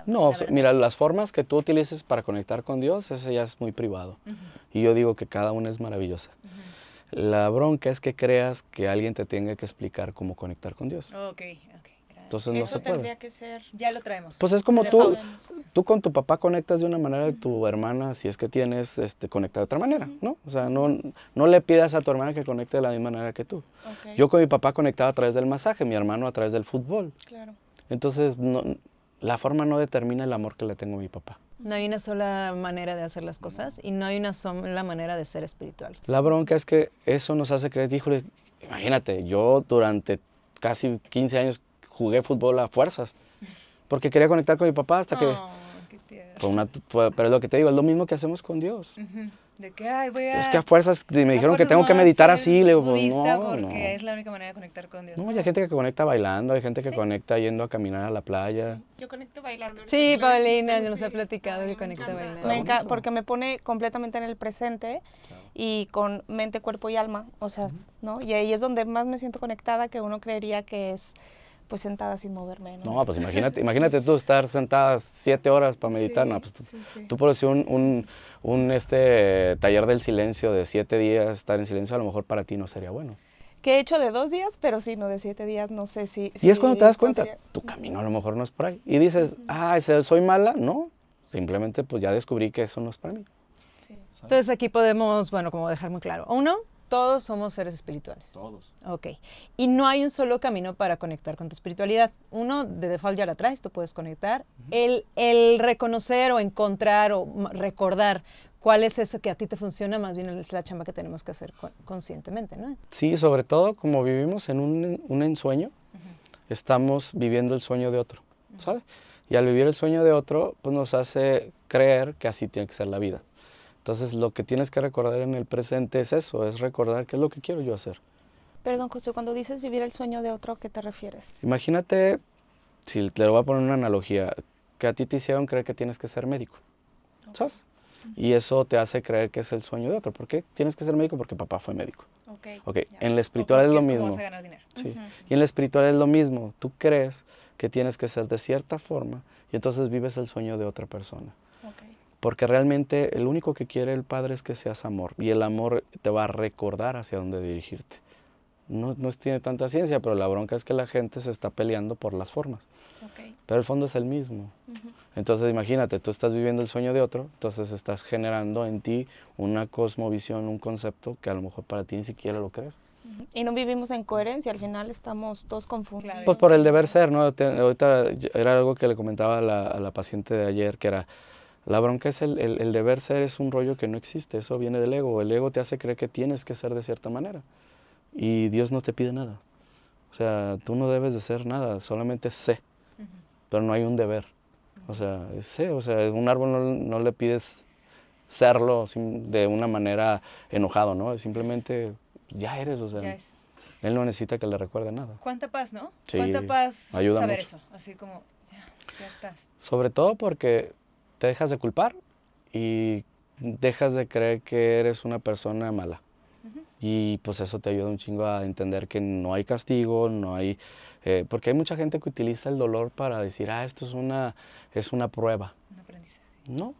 No, verdad. mira, las formas que tú utilices para conectar con Dios, eso ya es muy privado. Y yo digo que cada una es maravillosa. La bronca es que creas que alguien te tenga que explicar cómo conectar con Dios. Ok. Entonces no se puede. Tendría que ser. Ya lo traemos. Pues es como tú con tu papá conectas de una manera, tu hermana, si es que tienes, conecta de otra manera, ¿no? O sea, no le pidas a tu hermana que conecte de la misma manera que tú. Okay. Yo con mi papá conectaba a través del masaje, mi hermano a través del fútbol. Claro. Entonces, la forma no determina el amor que le tengo a mi papá. No hay una sola manera de hacer las cosas y no hay una sola manera de ser espiritual. La bronca es que eso nos hace creer, híjole, imagínate, yo durante casi 15 años jugué fútbol a fuerzas, porque quería conectar con mi papá hasta que... pero es lo que te digo, es lo mismo que hacemos con Dios. De que, voy a... Es que a fuerzas me dijeron que tengo que meditar así, le digo, pues porque no. es la única manera de conectar con Dios. No, hay gente que conecta bailando, hay gente que conecta yendo a caminar a la playa. Yo conecto bailando. Sí, Paulina nos ha platicado que conecta bailando. Me encanta porque me pone completamente en el presente y con mente, cuerpo y alma, o sea, ¿no? Y ahí es donde más me siento conectada, que uno creería que es pues sentada sin moverme, ¿no? No, pues imagínate tú estar sentada 7 horas para meditar, no, pues tú por decir un taller del silencio de 7 días, estar en silencio, a lo mejor para ti no sería bueno. Que he hecho de 2 días, pero sí, no de 7 días, no sé si... Y es cuando te das cuenta, podría... tu camino a lo mejor no es por ahí. Y dices, ¿soy mala? No, simplemente pues ya descubrí que eso no es para mí. Sí. Entonces aquí podemos, como dejar muy claro. Uno, todos somos seres espirituales. Todos. Ok. Y no hay un solo camino para conectar con tu espiritualidad. Uno, de default ya la traes, tú puedes conectar. El reconocer o encontrar o recordar cuál es eso que a ti te funciona, más bien es la chamba que tenemos que hacer conscientemente, ¿no? Sí, sobre todo como vivimos en un ensueño, estamos viviendo el sueño de otro, ¿sabes? Y al vivir el sueño de otro, pues nos hace creer que así tiene que ser la vida. Entonces, lo que tienes que recordar en el presente es eso, es recordar qué es lo que quiero yo hacer. Perdón, José, cuando dices vivir el sueño de otro, ¿a qué te refieres? Imagínate, si te lo voy a poner una analogía, que a ti te hicieron creer que tienes que ser médico, ¿sabes? Y eso te hace creer que es el sueño de otro. ¿Por qué tienes que ser médico? Porque papá fue médico. Ok, Ya. en la espiritual es lo ¿Cómo mismo. vas a ganar dinero? Sí. Ujú. Y en la espiritual es lo mismo. Tú crees que tienes que ser de cierta forma y entonces vives el sueño de otra persona. Porque realmente el único que quiere el Padre es que seas amor. Y el amor te va a recordar hacia dónde dirigirte. No tiene tanta ciencia, pero la bronca es que la gente se está peleando por las formas. Pero el fondo es el mismo. Entonces imagínate, tú estás viviendo el sueño de otro, entonces estás generando en ti una cosmovisión, un concepto que a lo mejor para ti ni siquiera lo crees. Y no vivimos en coherencia, al final estamos todos confundidos. Pues por el deber ser, ¿no? Ahorita era algo que le comentaba a la paciente de ayer, que era, la bronca es el deber ser, es un rollo que no existe, eso viene del ego. El ego te hace creer que tienes que ser de cierta manera y Dios no te pide nada. O sea, tú no debes de ser nada, solamente sé, pero no hay un deber. O sea, sé, o sea, un árbol no le pides serlo de una manera enojado, ¿no? Simplemente ya eres, o sea, Ya es. él no necesita que le recuerde nada. ¿Cuánta paz, no? Sí, ¿Cuánta paz ayuda saber mucho. eso? Así como, ya estás. Sobre todo porque te dejas de culpar y dejas de creer que eres una persona mala. Y pues eso te ayuda un chingo a entender que no hay castigo, no hay... porque hay mucha gente que utiliza el dolor para decir, esto es una prueba. Un aprendizaje. No. O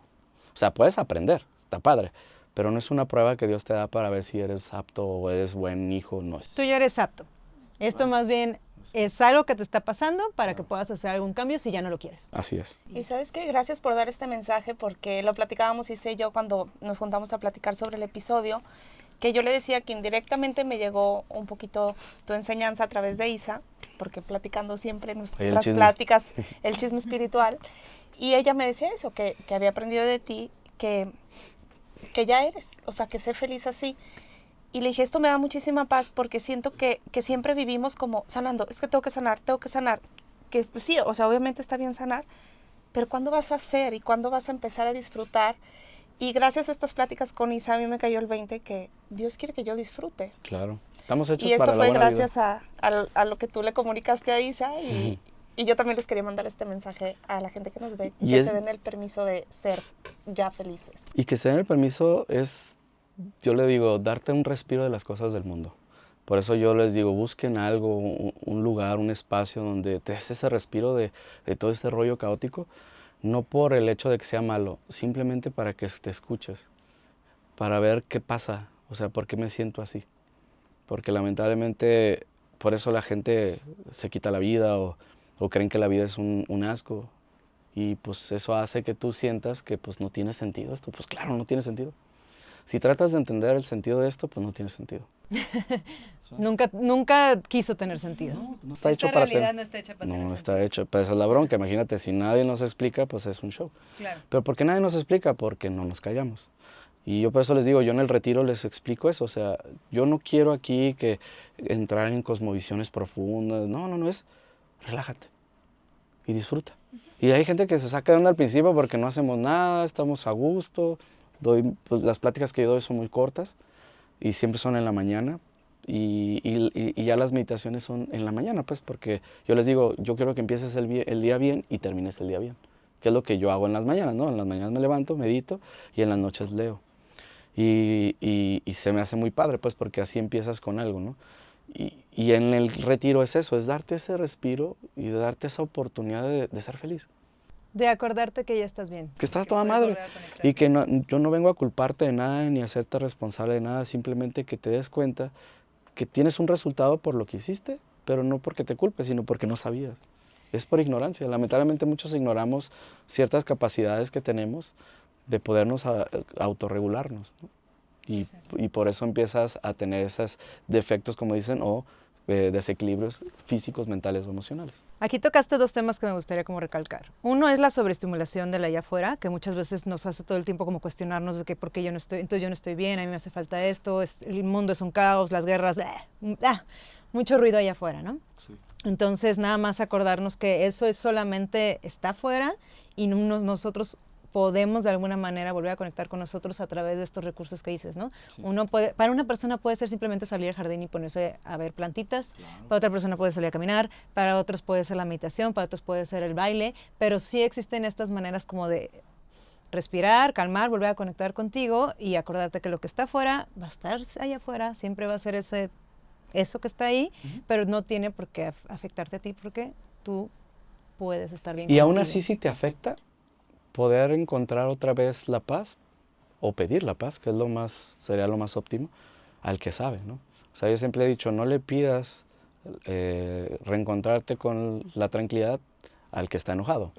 sea, puedes aprender, está padre, pero no es una prueba que Dios te da para ver si eres apto o eres buen hijo, no es. Tú ya eres apto. Esto más bien es algo que te está pasando para que puedas hacer algún cambio si ya no lo quieres. Así es. Y sabes qué, gracias por dar este mensaje, porque lo platicábamos Isa y yo cuando nos juntamos a platicar sobre el episodio, que yo le decía que indirectamente me llegó un poquito tu enseñanza a través de Isa, porque platicando siempre en nuestras chisme. pláticas, el chisme espiritual, y ella me decía eso, que había aprendido de ti, que ya eres, o sea, que sé feliz así. Y le dije, esto me da muchísima paz porque siento que siempre vivimos como sanando, es que tengo que sanar, que pues sí, o sea, obviamente está bien sanar, pero ¿cuándo vas a hacer y cuándo vas a empezar a disfrutar? Y gracias a estas pláticas con Isa, a mí me cayó el 20 que Dios quiere que yo disfrute. Claro. Estamos hechos Y esto para la fue buena gracias vida. a lo que tú le comunicaste a Isa y, Ujú. y yo también les quería mandar este mensaje a la gente que nos ve, Y que es- se den el permiso de ser ya felices. Y que se den el permiso es, yo le digo, darte un respiro de las cosas del mundo. Por eso yo les digo, busquen algo, un lugar, un espacio donde te des ese respiro de todo este rollo caótico, no por el hecho de que sea malo, simplemente para que te escuches, para ver qué pasa, o sea, por qué me siento así. Porque lamentablemente por eso la gente se quita la vida o creen que la vida es un asco. Y pues eso hace que tú sientas que pues no tiene sentido esto. Pues claro, no tiene sentido. Si tratas de entender el sentido de esto, pues no tiene sentido. Nunca quiso tener sentido. No está hecho para tener. no está hecha para tener No sentido. está hecho. Pues esa es la bronca. Imagínate, si nadie nos explica, pues es un show. Claro. Pero ¿por qué nadie nos explica? Porque no nos callamos. Y yo por eso les digo, yo en el retiro les explico eso. O sea, yo no quiero aquí que entrar en cosmovisiones profundas. No, es relájate y disfruta. Y hay gente que se saca de onda al principio porque no hacemos nada, estamos a gusto. Pues, las pláticas que yo doy son muy cortas y siempre son en la mañana. Y ya las meditaciones son en la mañana, pues, porque yo les digo, yo quiero que empieces el día bien y termines el día bien. Que es lo que yo hago en las mañanas, ¿no? En las mañanas me levanto, medito y en las noches leo. Y se me hace muy padre, pues, porque así empiezas con algo, ¿no? Y en el retiro es eso, es darte ese respiro y darte esa oportunidad de ser feliz. De acordarte que ya estás bien. Que estás Que toda puedes madre. volver a conectar. Y que yo no vengo a culparte de nada ni a hacerte responsable de nada, simplemente que te des cuenta que tienes un resultado por lo que hiciste, pero no porque te culpes, sino porque no sabías. Es por ignorancia. Lamentablemente muchos ignoramos ciertas capacidades que tenemos de podernos autorregularnos, ¿no? Y por eso empiezas a tener esos defectos, como dicen, o desequilibrios físicos, mentales o emocionales. Aquí tocaste dos temas que me gustaría como recalcar. Uno es la sobreestimulación de la allá afuera, que muchas veces nos hace todo el tiempo como cuestionarnos de que por qué yo no estoy, entonces yo no estoy bien, a mí me hace falta esto, el mundo es un caos, las guerras, mucho ruido allá afuera, ¿no? Sí. Entonces nada más acordarnos que eso es solamente está afuera y nosotros podemos de alguna manera volver a conectar con nosotros a través de estos recursos que dices, ¿no? Sí. Para una persona puede ser simplemente salir al jardín y ponerse a ver plantitas, para otra persona puede salir a caminar, para otros puede ser la meditación, para otros puede ser el baile, pero sí existen estas maneras como de respirar, calmar, volver a conectar contigo y acordarte que lo que está afuera va a estar allá afuera, siempre va a ser eso que está ahí, pero no tiene por qué afectarte a ti porque tú puedes estar bien Y aún contigo. así, si te afecta, poder encontrar otra vez la paz o pedir la paz, que es sería lo más óptimo, al que sabe, ¿no? O sea, yo siempre he dicho, no le pidas reencontrarte con la tranquilidad al que está enojado.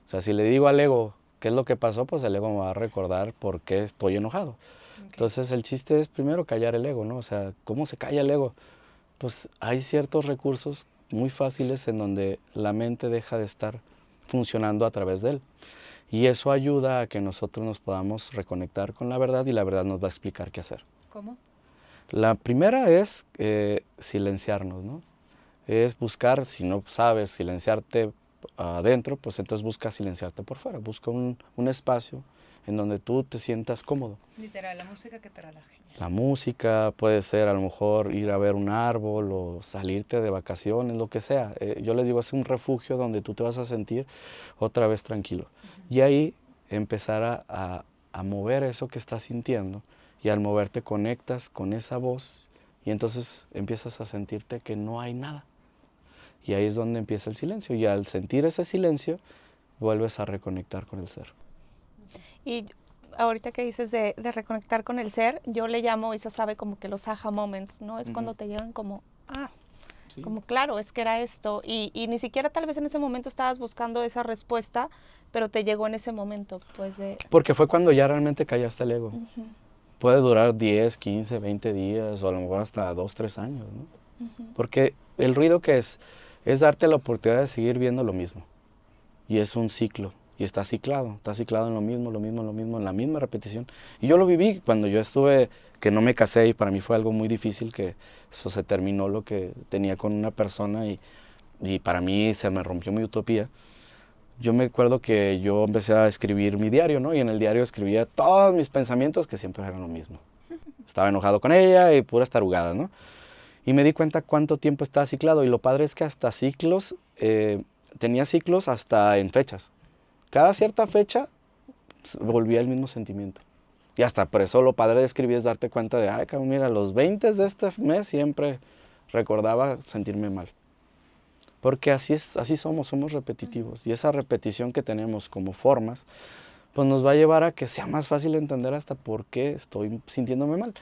O sea, si le digo al ego qué es lo que pasó, pues el ego me va a recordar por qué estoy enojado. Entonces el chiste es primero callar el ego, ¿no? O sea, ¿cómo se calla el ego? Pues hay ciertos recursos muy fáciles en donde la mente deja de estar funcionando a través de él. Y eso ayuda a que nosotros nos podamos reconectar con la verdad y la verdad nos va a explicar qué hacer. ¿Cómo? La primera es silenciarnos, ¿no? Es buscar, si no sabes silenciarte adentro, pues entonces busca silenciarte por fuera. Busca un espacio en donde tú te sientas cómodo. Literal, la música que te relaje. La música puede ser a lo mejor ir a ver un árbol o salirte de vacaciones, lo que sea. Yo les digo, es un refugio donde tú te vas a sentir otra vez tranquilo. Y ahí empezar a mover eso que estás sintiendo y al moverte conectas con esa voz y entonces empiezas a sentirte que no hay nada. Y ahí es donde empieza el silencio y al sentir ese silencio vuelves a reconectar con el ser. Y ahorita que dices de reconectar con el ser, yo le llamo, Isa sabe, como que los aha moments, ¿no? Es cuando te llegan como, Sí. como claro, es que era esto. Y ni siquiera tal vez en ese momento estabas buscando esa respuesta, pero te llegó en ese momento, pues de... Porque fue cuando ya realmente callaste el ego. Puede durar 10, 15, 20 días o a lo mejor hasta 2, 3 años, ¿no? Porque el ruido que es darte la oportunidad de seguir viendo lo mismo. Y es un ciclo. Y está ciclado en lo mismo, en la misma repetición. Y yo lo viví cuando yo estuve, que no me casé y para mí fue algo muy difícil, que eso se terminó lo que tenía con una persona y para mí se me rompió mi utopía. Yo me acuerdo que yo empecé a escribir mi diario, ¿no? Y en el diario escribía todos mis pensamientos que siempre eran lo mismo. Estaba enojado con ella y puras tarugadas, ¿no? Y me di cuenta cuánto tiempo estaba ciclado y lo padre es que hasta ciclos, tenía ciclos hasta en fechas. Cada cierta fecha volvía el mismo sentimiento. Y hasta por eso lo padre de escribir es darte cuenta de, ay, cabrón, mira, los 20 de este mes siempre recordaba sentirme mal. Porque así somos repetitivos. Y esa repetición que tenemos como formas, pues nos va a llevar a que sea más fácil entender hasta por qué estoy sintiéndome mal.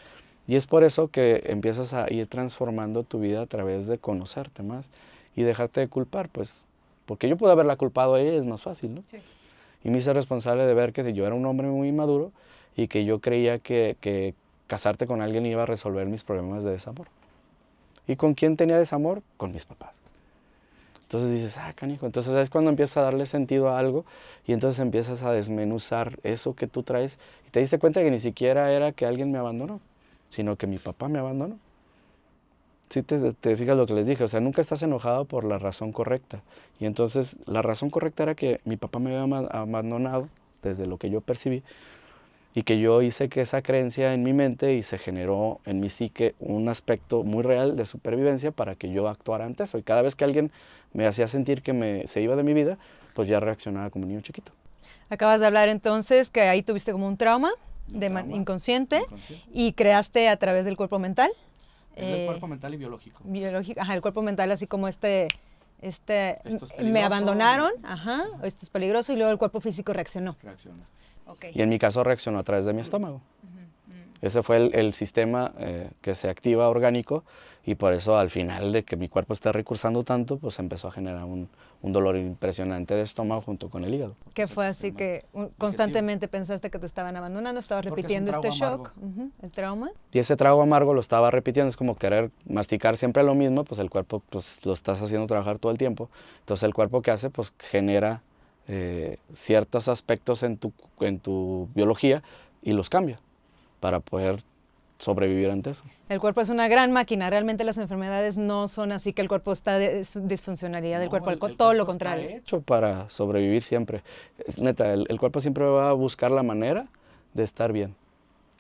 Y es por eso que empiezas a ir transformando tu vida a través de conocerte más y dejarte de culpar, pues, porque yo pude haberla culpado a ella, es más fácil, ¿no? Sí. Y me hice responsable de ver que yo era un hombre muy inmaduro y que yo creía que casarte con alguien iba a resolver mis problemas de desamor. ¿Y con quién tenía desamor? Con mis papás. Entonces dices, canijo, entonces es cuando empiezas a darle sentido a algo y entonces empiezas a desmenuzar eso que tú traes y te diste cuenta que ni siquiera era que alguien me abandonó, sino que mi papá me abandonó. Sí te fijas lo que les dije, o sea, nunca estás enojado por la razón correcta. Y entonces la razón correcta era que mi papá me había abandonado desde lo que yo percibí y que yo hice que esa creencia en mi mente y se generó en mi psique un aspecto muy real de supervivencia para que yo actuara ante eso. Y cada vez que alguien me hacía sentir que se iba de mi vida, pues ya reaccionaba como un niño chiquito. Acabas de hablar entonces que ahí tuviste como un trauma inconsciente y creaste a través del cuerpo mental. Es el cuerpo mental y biológico. Biológico, el cuerpo mental así como Esto es peligroso. me abandonaron, esto es peligroso y luego el cuerpo físico reaccionó. Okay. Y en mi caso reaccionó a través de mi estómago. Ese fue el sistema que se activa orgánico y por eso al final de que mi cuerpo esté recursando tanto, pues empezó a generar un dolor impresionante de estómago junto con el hígado. ¿Qué fue así que constantemente pensaste que te estaban abandonando? ¿Estabas repitiendo este shock? ¿El trauma? Y ese trago amargo lo estaba repitiendo, es como querer masticar siempre lo mismo, pues el cuerpo pues, lo estás haciendo trabajar todo el tiempo. Entonces el cuerpo, ¿qué hace? Pues genera ciertos aspectos en tu biología y los cambia para poder sobrevivir ante eso. El cuerpo es una gran máquina, realmente las enfermedades no son así que el cuerpo está de disfuncionalidad del cuerpo, todo lo contrario. Está hecho para sobrevivir siempre. Neta, el cuerpo siempre va a buscar la manera de estar bien.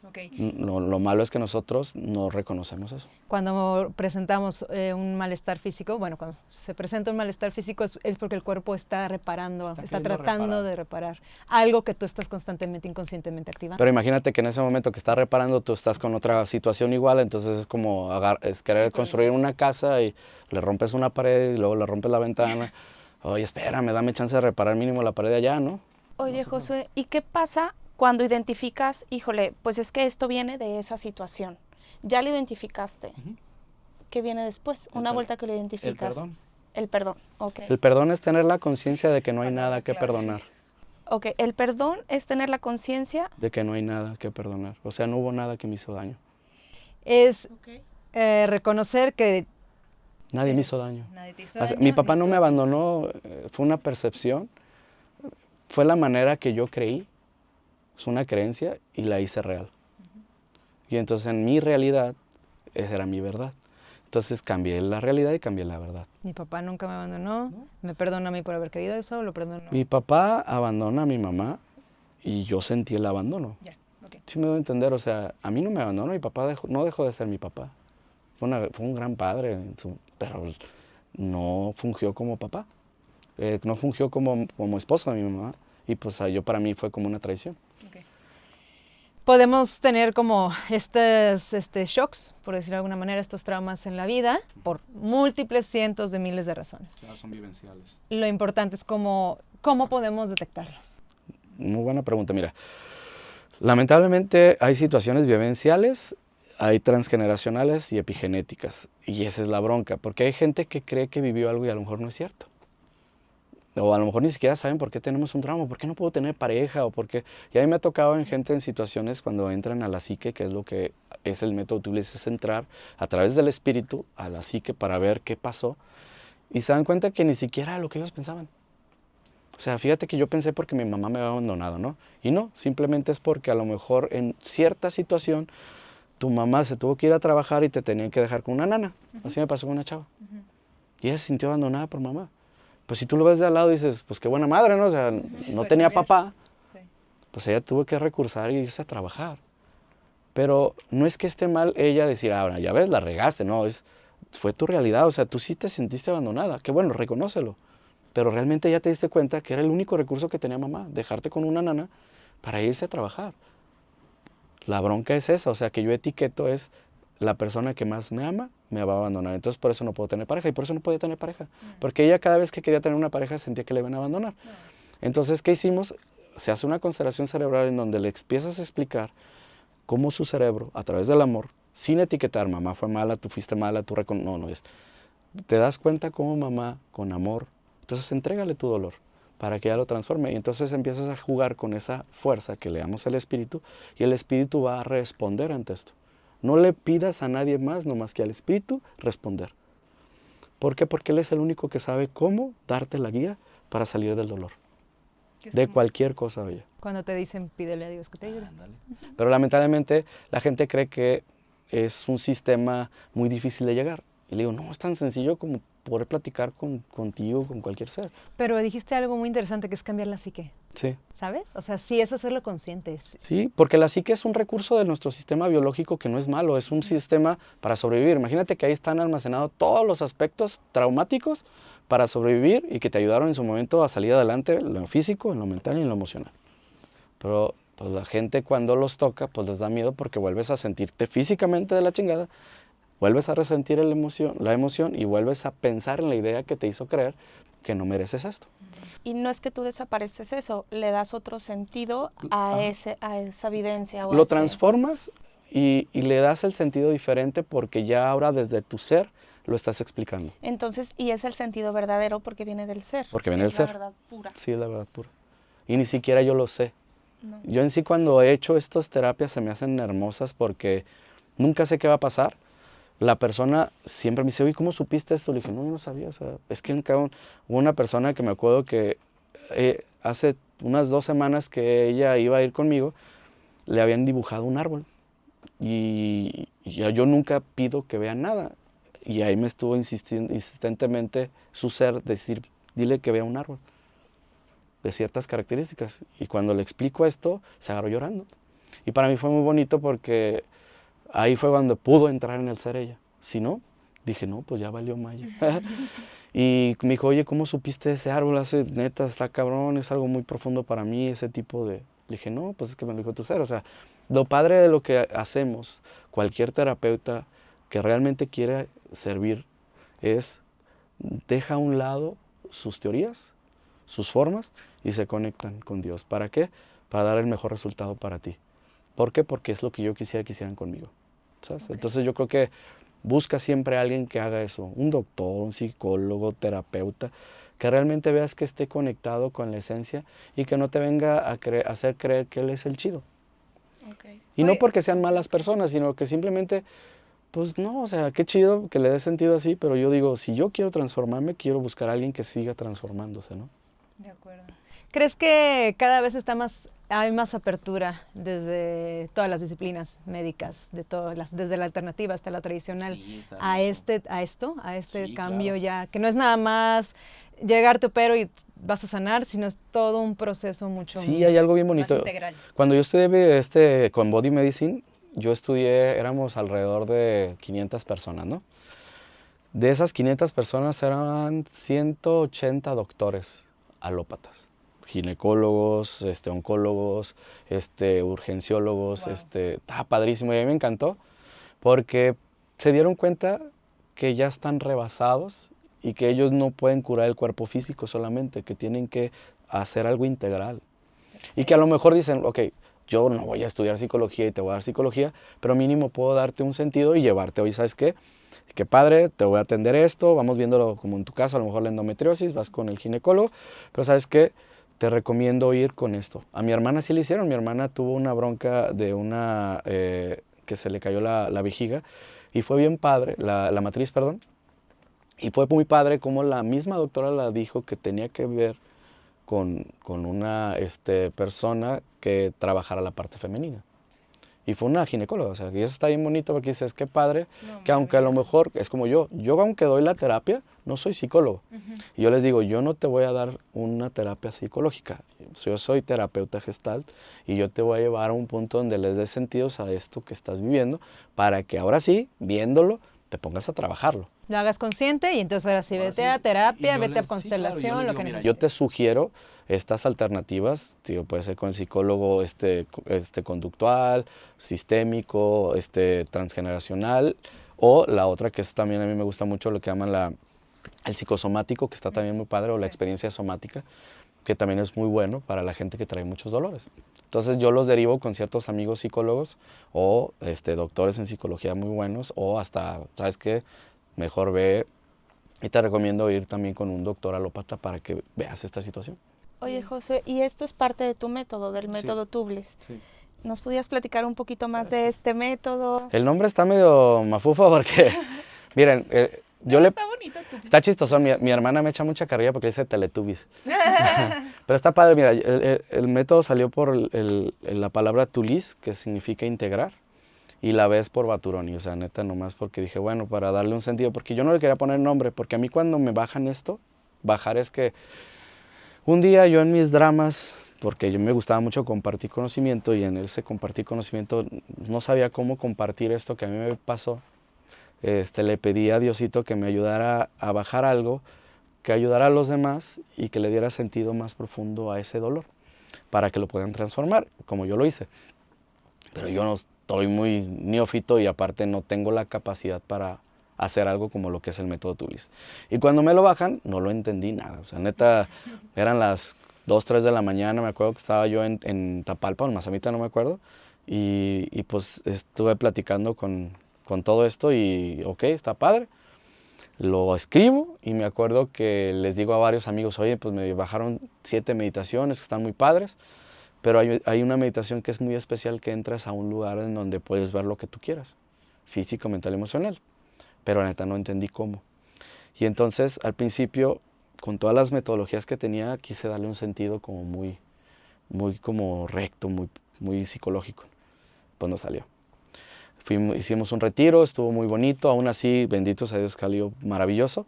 Okay. Lo malo es que nosotros no reconocemos eso. Cuando presentamos un malestar físico, bueno, cuando se presenta un malestar físico es porque el cuerpo está reparando, está tratando de reparar algo que tú estás constantemente, inconscientemente activando. Pero imagínate que en ese momento que estás reparando, tú estás con otra situación igual, entonces es como es querer construir una casa y le rompes una pared y luego le rompes la ventana. Oye, espérame, dame chance de reparar mínimo la pared de allá, ¿no? Oye, Josué, ¿y qué pasa cuando identificas, híjole, pues es que esto viene de esa situación? Ya lo identificaste. ¿Qué viene después? Una vuelta que lo identificas. El perdón. El perdón, ok. El perdón es tener la conciencia de que no hay nada que perdonar. Ok, el perdón es tener la conciencia De que no hay nada que perdonar. O sea, no hubo nada que me hizo daño. Es reconocer que Nadie me hizo daño. nadie te hizo O sea, daño, mi papá ni no tú. me abandonó, fue una percepción, fue la manera que yo creí, es una creencia y la hice real. Y entonces en mi realidad, esa era mi verdad. Entonces cambié la realidad y cambié la verdad. Mi papá nunca me abandonó, me perdona a mí por haber querido eso, lo perdono. Mi papá abandona a mi mamá y yo sentí el abandono. Ya, ok. Sí me doy a entender, o sea, a mí no me abandonó, mi papá no dejó de ser mi papá. Fue un gran padre, pero no fungió como papá. No fungió como esposo de mi mamá. Y pues para mí fue como una traición. Okay. Podemos tener como estos shocks, por decirlo de alguna manera, estos traumas en la vida, por múltiples cientos de miles de razones. Claro, son vivenciales. Lo importante es cómo podemos detectarlos. Muy buena pregunta, mira. Lamentablemente hay situaciones vivenciales, hay transgeneracionales y epigenéticas. Y esa es la bronca, porque hay gente que cree que vivió algo y a lo mejor no es cierto. O a lo mejor ni siquiera saben por qué tenemos un trauma, por qué no puedo tener pareja, o por qué. Y a mí me ha tocado en gente en situaciones cuando entran a la psique, que es lo que es el método que tú es entrar a través del espíritu a la psique para ver qué pasó, y se dan cuenta que ni siquiera era lo que ellos pensaban. O sea, fíjate que yo pensé porque mi mamá me había abandonado, ¿no? Y no, simplemente es porque a lo mejor en cierta situación tu mamá se tuvo que ir a trabajar y te tenían que dejar con una nana. Así me pasó con una chava. Y ella se sintió abandonada por mamá. Pues si tú lo ves de al lado dices, pues qué buena madre, ¿no? O sea, no tenía papá, pues ella tuvo que recursar y irse a trabajar. Pero no es que esté mal ella decir, ahora ya ves, la regaste, no, fue tu realidad, o sea, tú sí te sentiste abandonada, qué bueno, reconócelo. Pero realmente ya te diste cuenta que era el único recurso que tenía mamá, dejarte con una nana para irse a trabajar. La bronca es esa, o sea, que yo etiqueto es la persona que más me ama me va a abandonar. Entonces por eso no puedo tener pareja y por eso no podía tener pareja. Porque ella cada vez que quería tener una pareja sentía que le iban a abandonar. Entonces, ¿qué hicimos? Se hace una constelación cerebral en donde le empiezas a explicar cómo su cerebro, a través del amor, sin etiquetar, mamá fue mala, tú fuiste mala, no es. Te das cuenta cómo mamá, con amor, entonces entrégale tu dolor para que ella lo transforme. Y entonces empiezas a jugar con esa fuerza que le damos al espíritu y el espíritu va a responder ante esto. No le pidas a nadie más, nomás que al espíritu responder. ¿Por qué? Porque él es el único que sabe cómo darte la guía para salir del dolor. De cualquier cosa, oye. Cuando te dicen, pídele a Dios que te ayude. Pero lamentablemente la gente cree que es un sistema muy difícil de llegar. Y le digo, no, es tan sencillo como poder platicar contigo, con cualquier ser. Pero dijiste algo muy interesante que es cambiar la psique. Sí. ¿Sabes? O sea, sí es hacerlo consciente. Sí, porque la psique es un recurso de nuestro sistema biológico que no es malo, es un sistema para sobrevivir. Imagínate que ahí están almacenados todos los aspectos traumáticos para sobrevivir y que te ayudaron en su momento a salir adelante en lo físico, en lo mental y en lo emocional. Pero pues la gente cuando los toca, pues les da miedo porque vuelves a sentirte físicamente de la chingada, vuelves a resentir la emoción y vuelves a pensar en la idea que te hizo creer que no mereces esto. Y no es que tú desapareces eso, le das otro sentido a esa vivencia. O lo transformas y le das el sentido diferente porque ya ahora desde tu ser lo estás explicando. Entonces, y es el sentido verdadero porque viene del ser. Porque viene del ser. Es la verdad pura. Sí, es la verdad pura. Y ni siquiera yo lo sé. No. Yo en sí cuando he hecho estas terapias se me hacen hermosas porque nunca sé qué va a pasar. La persona siempre me dice, oye, ¿cómo supiste esto? Le dije, no, yo no sabía. O sea, es que hubo una persona que me acuerdo que hace unas 2 semanas que ella iba a ir conmigo, le habían dibujado un árbol. Y yo nunca pido que vean nada. Y ahí me estuvo insistentemente su ser decir, dile que vea un árbol de ciertas características. Y cuando le explico esto, se agarró llorando. Y para mí fue muy bonito porque ahí fue cuando pudo entrar en el ser ella. Si no, dije, no, pues ya valió Maya. Y me dijo, oye, ¿cómo supiste ese árbol? Hace, neta, está cabrón, es algo muy profundo para mí, ese tipo de... Le dije, no, pues es que me lo dijo tu ser. O sea, lo padre de lo que hacemos, cualquier terapeuta que realmente quiere servir, es deja a un lado sus teorías, sus formas, y se conectan con Dios. ¿Para qué? Para dar el mejor resultado para ti. ¿Por qué? Porque es lo que yo quisiera que hicieran conmigo. ¿Sabes? Okay. Entonces yo creo que busca siempre a alguien que haga eso, un doctor, un psicólogo, terapeuta, que realmente veas que esté conectado con la esencia y que no te venga a hacer creer que él es el chido. Okay. Y no porque sean malas personas, sino que simplemente, pues no, o sea, qué chido que le dé sentido así, pero yo digo, si yo quiero transformarme, quiero buscar a alguien que siga transformándose, ¿no? De acuerdo. ¿Crees que cada vez hay más apertura desde todas las disciplinas médicas, desde la alternativa hasta la tradicional, sí, a este sí, cambio, claro, ya, que no es nada más llegar tu pero y vas a sanar, sino es todo un proceso mucho sí, hay algo bien bonito. Más integral. Cuando yo estudié con Body Medicine, éramos alrededor de 500 personas, ¿no? De esas 500 personas eran 180 doctores alópatas. Ginecólogos, oncólogos, urgenciólogos, wow. Estaba padrísimo y a mí me encantó porque se dieron cuenta que ya están rebasados y que ellos no pueden curar el cuerpo físico solamente, que tienen que hacer algo integral. Y que a lo mejor dicen, ok, yo no voy a estudiar psicología y te voy a dar psicología, pero mínimo puedo darte un sentido y llevarte, oye, ¿sabes qué? Qué padre, te voy a atender esto, vamos viéndolo como en tu caso, a lo mejor la endometriosis, vas con el ginecólogo, pero ¿sabes qué? Te recomiendo ir con esto. A mi hermana sí le hicieron, mi hermana tuvo una bronca de que se le cayó la vejiga y fue bien padre, la matriz, perdón, y fue muy padre como la misma doctora la dijo que tenía que ver con una persona que trabajara la parte femenina. Y fue una ginecóloga, o sea, y eso está bien bonito porque dices, qué padre, no, que aunque a lo mejor, es como yo aunque doy la terapia, no soy psicólogo. Y yo les digo, yo no te voy a dar una terapia psicológica, yo soy terapeuta gestalt y yo te voy a llevar a un punto donde les des sentidos a esto que estás viviendo para que ahora sí, viéndolo, te pongas a trabajarlo. Lo hagas consciente y entonces ahora sí, vete a terapia, vete a constelación, claro, lo que necesites. Yo te sugiero estas alternativas, digo, puede ser con el psicólogo conductual, sistémico, transgeneracional, o la otra que es también a mí me gusta mucho, lo que llaman el psicosomático, que está también muy padre, o la experiencia somática, que también es muy bueno para la gente que trae muchos dolores. Entonces yo los derivo con ciertos amigos psicólogos o doctores en psicología muy buenos, o hasta, ¿sabes qué? Mejor ve, y te recomiendo ir también con un doctor alópata para que veas esta situación. Oye, José, y esto es parte de tu método, del método Tublis. Sí. ¿Nos podías platicar un poquito más de este método? El nombre está medio mafufa porque, miren, está bonito, está chistoso, mi hermana me echa mucha carrilla porque dice Teletubbies. Pero está padre, mira, el método salió por la palabra tulis, que significa integrar, y la vez por Baturoni, o sea, neta, nomás porque dije, bueno, para darle un sentido, porque yo no le quería poner nombre, porque a mí cuando me bajan esto, bajar es que un día yo en mis dramas, porque yo me gustaba mucho compartir conocimiento, y en ese compartir conocimiento no sabía cómo compartir esto que a mí me pasó, le pedí a Diosito que me ayudara a bajar algo, que ayudara a los demás y que le diera sentido más profundo a ese dolor, para que lo puedan transformar, como yo lo hice. Pero yo no estoy muy neófito y aparte no tengo la capacidad para hacer algo como lo que es el método Tublis. Y cuando me lo bajan, no lo entendí nada. O sea, neta, eran las 2, 3 de la mañana, me acuerdo que estaba yo en Tapalpa, en Mazamita, no me acuerdo, y pues estuve platicando con todo esto y ok, está padre. Lo escribo y me acuerdo que les digo a varios amigos, oye, pues me bajaron 7 meditaciones que están muy padres, pero hay una meditación que es muy especial, que entras a un lugar en donde puedes ver lo que tú quieras, físico, mental, emocional, pero neta no entendí cómo. Y entonces al principio, con todas las metodologías que tenía, quise darle un sentido como muy como recto, muy psicológico, pues no salió. Hicimos un retiro, estuvo muy bonito, aún así, bendito sea Dios, salió maravilloso,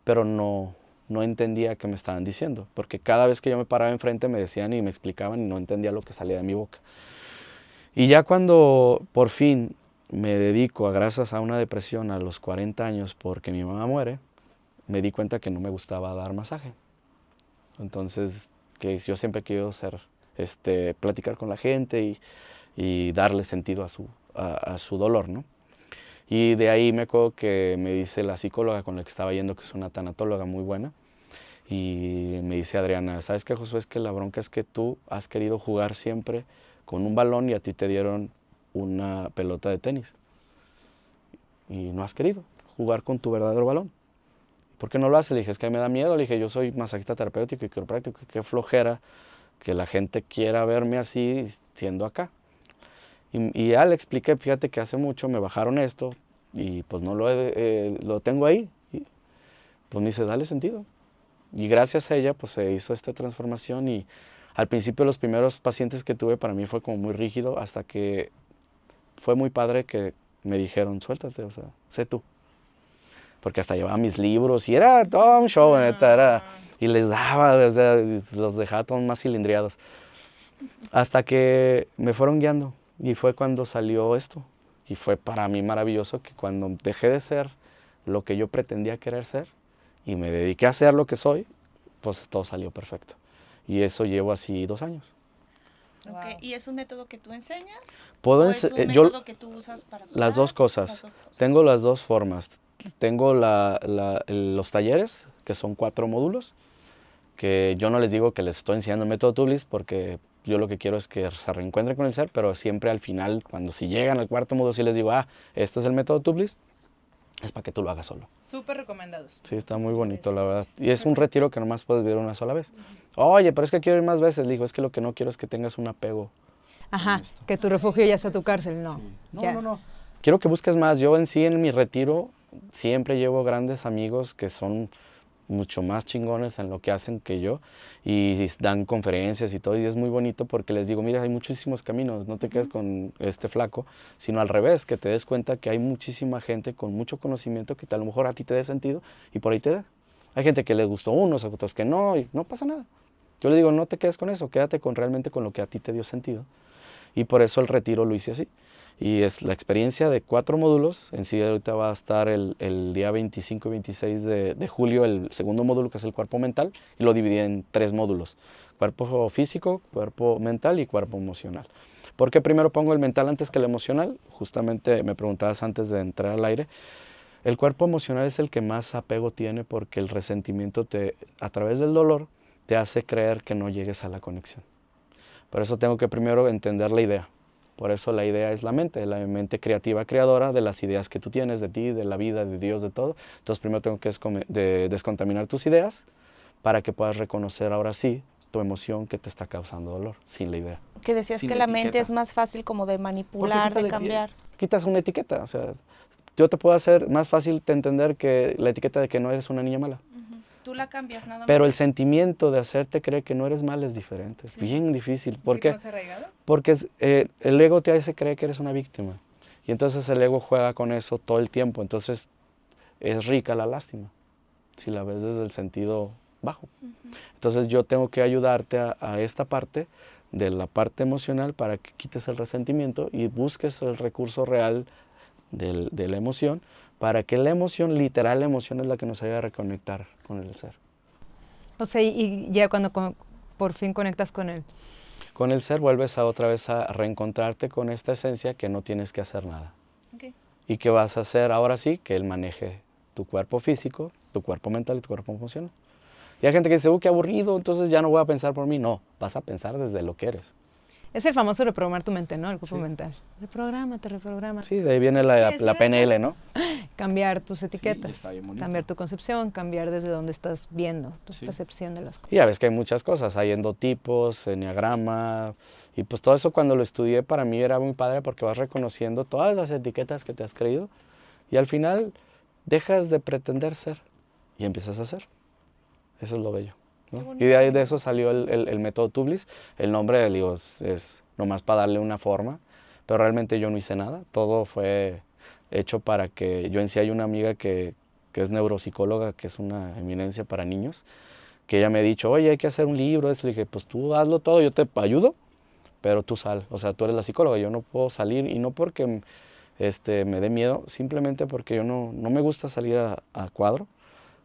pero no entendía qué me estaban diciendo, porque cada vez que yo me paraba enfrente me decían y me explicaban y no entendía lo que salía de mi boca. Y ya cuando por fin me dedico, gracias a una depresión a los 40 años porque mi mamá muere, me di cuenta que no me gustaba dar masaje. Entonces, que yo siempre quiero platicar con la gente y darle sentido a su dolor, ¿no? Y de ahí me acuerdo que me dice la psicóloga con la que estaba yendo, que es una tanatóloga muy buena, y me dice Adriana, ¿sabes qué, Josué? Es que la bronca es que tú has querido jugar siempre con un balón y a ti te dieron una pelota de tenis. Y no has querido jugar con tu verdadero balón. ¿Por qué no lo haces? Le dije, es que me da miedo. Le dije, yo soy masajista terapéutico y quiropráctico. Qué flojera que la gente quiera verme así siendo acá. Y ya le expliqué, fíjate que hace mucho me bajaron esto y pues no lo tengo ahí. Y pues me dice, dale sentido. Y gracias a ella pues se hizo esta transformación y al principio los primeros pacientes que tuve para mí fue como muy rígido hasta que fue muy padre que me dijeron, suéltate, o sea, sé tú. Porque hasta llevaba mis libros y era todo un show, neta, y les daba, o sea, los dejaba todos más cilindriados. Hasta que me fueron guiando y fue cuando salió esto. Y fue para mí maravilloso que cuando dejé de ser lo que yo pretendía querer ser y me dediqué a ser lo que soy, pues todo salió perfecto. Y eso llevo así 2 años. Okay. ¿Y es un método que tú enseñas? ¿O es un método que tú usas para curar? Las dos cosas. Tengo las dos formas. Tengo los talleres, que son 4 módulos, que yo no les digo que les estoy enseñando el método Tublis, porque yo lo que quiero es que se reencuentren con el ser, pero siempre al final, si llegan al 4.º módulo, sí les digo, este es el método Tublis, es para que tú lo hagas solo. Súper recomendados. Sí, está muy bonito, la verdad. Y es un retiro que nomás puedes vivir una sola vez. Oye, pero es que quiero ir más veces. Le digo, es que lo que no quiero es que tengas un apego. Ajá, que tu refugio ya sea tu cárcel, no. Sí. No. Quiero que busques más. Yo en mi retiro siempre llevo grandes amigos que son mucho más chingones en lo que hacen que yo y dan conferencias y todo, y es muy bonito porque les digo, mira, hay muchísimos caminos, no te quedes con este flaco, sino al revés, que te des cuenta que hay muchísima gente con mucho conocimiento que a lo mejor a ti te dé sentido y por ahí te da. Hay gente que les gustó unos, otros que no, y no pasa nada. Yo le digo, no te quedes con eso, quédate realmente con lo que a ti te dio sentido. Y por eso el retiro lo hice así. Y es la experiencia de 4 módulos. En sí ahorita va a estar el día 25 y 26 de julio el segundo módulo, que es el cuerpo mental, y lo dividí en 3 módulos. Cuerpo físico, cuerpo mental y cuerpo emocional. ¿Por qué primero pongo el mental antes que el emocional? Justamente me preguntabas antes de entrar al aire. El cuerpo emocional es el que más apego tiene porque el resentimiento a través del dolor te hace creer que no llegues a la conexión. Por eso tengo que primero entender la idea. Por eso la idea es la mente creativa, creadora de las ideas que tú tienes de ti, de la vida, de Dios, de todo. Entonces primero tengo que descontaminar tus ideas para que puedas reconocer ahora sí tu emoción que te está causando dolor, sin la idea. Que decías que la mente es más fácil como de manipular, de cambiar. Quitas una etiqueta, o sea, yo te puedo hacer más fácil de entender que la etiqueta de que no eres una niña mala. Tú la cambias nada más. Pero el sentimiento de hacerte creer que no eres mala es diferente, es bien difícil. ¿Por qué? Porque el ego te hace creer que eres una víctima. Y entonces el ego juega con eso todo el tiempo. Entonces es rica la lástima, si la ves desde el sentido bajo. Entonces yo tengo que ayudarte a esta parte, de la parte emocional, para que quites el resentimiento y busques el recurso real de la emoción, para que la emoción, literal la emoción, es la que nos ayuda a reconectar con el ser. O sea, y ya cuando por fin conectas con él. Con el ser vuelves otra vez a reencontrarte con esta esencia que no tienes que hacer nada. Okay. Y que vas a hacer ahora sí que él maneje tu cuerpo físico, tu cuerpo mental y tu cuerpo emocional. Y hay gente que dice, qué aburrido, entonces ya no voy a pensar por mí. No, vas a pensar desde lo que eres. Es el famoso reprogramar tu mente, ¿no? El cuerpo mental. Reprograma. Sí, de ahí viene la PNL, ¿no? Cambiar tus etiquetas, sí, cambiar tu concepción, cambiar desde donde estás viendo, tu percepción de las cosas. Y ya ves que hay muchas cosas, hay endotipos, enneagrama, y pues todo eso cuando lo estudié para mí era muy padre porque vas reconociendo todas las etiquetas que te has creído y al final dejas de pretender ser y empiezas a ser. Eso es lo bello, ¿no? Y de ahí de eso salió el método Tublis. El nombre, digo, es nomás para darle una forma, pero realmente yo no hice nada. Todo fue hecho para que yo en sí hay una amiga que es neuropsicóloga, que es una eminencia para niños, que ella me ha dicho, oye, hay que hacer un libro. Le dije, pues tú hazlo todo, yo te ayudo, pero tú sal, o sea, tú eres la psicóloga, yo no puedo salir y no porque me dé miedo, simplemente porque yo no me gusta salir a cuadro,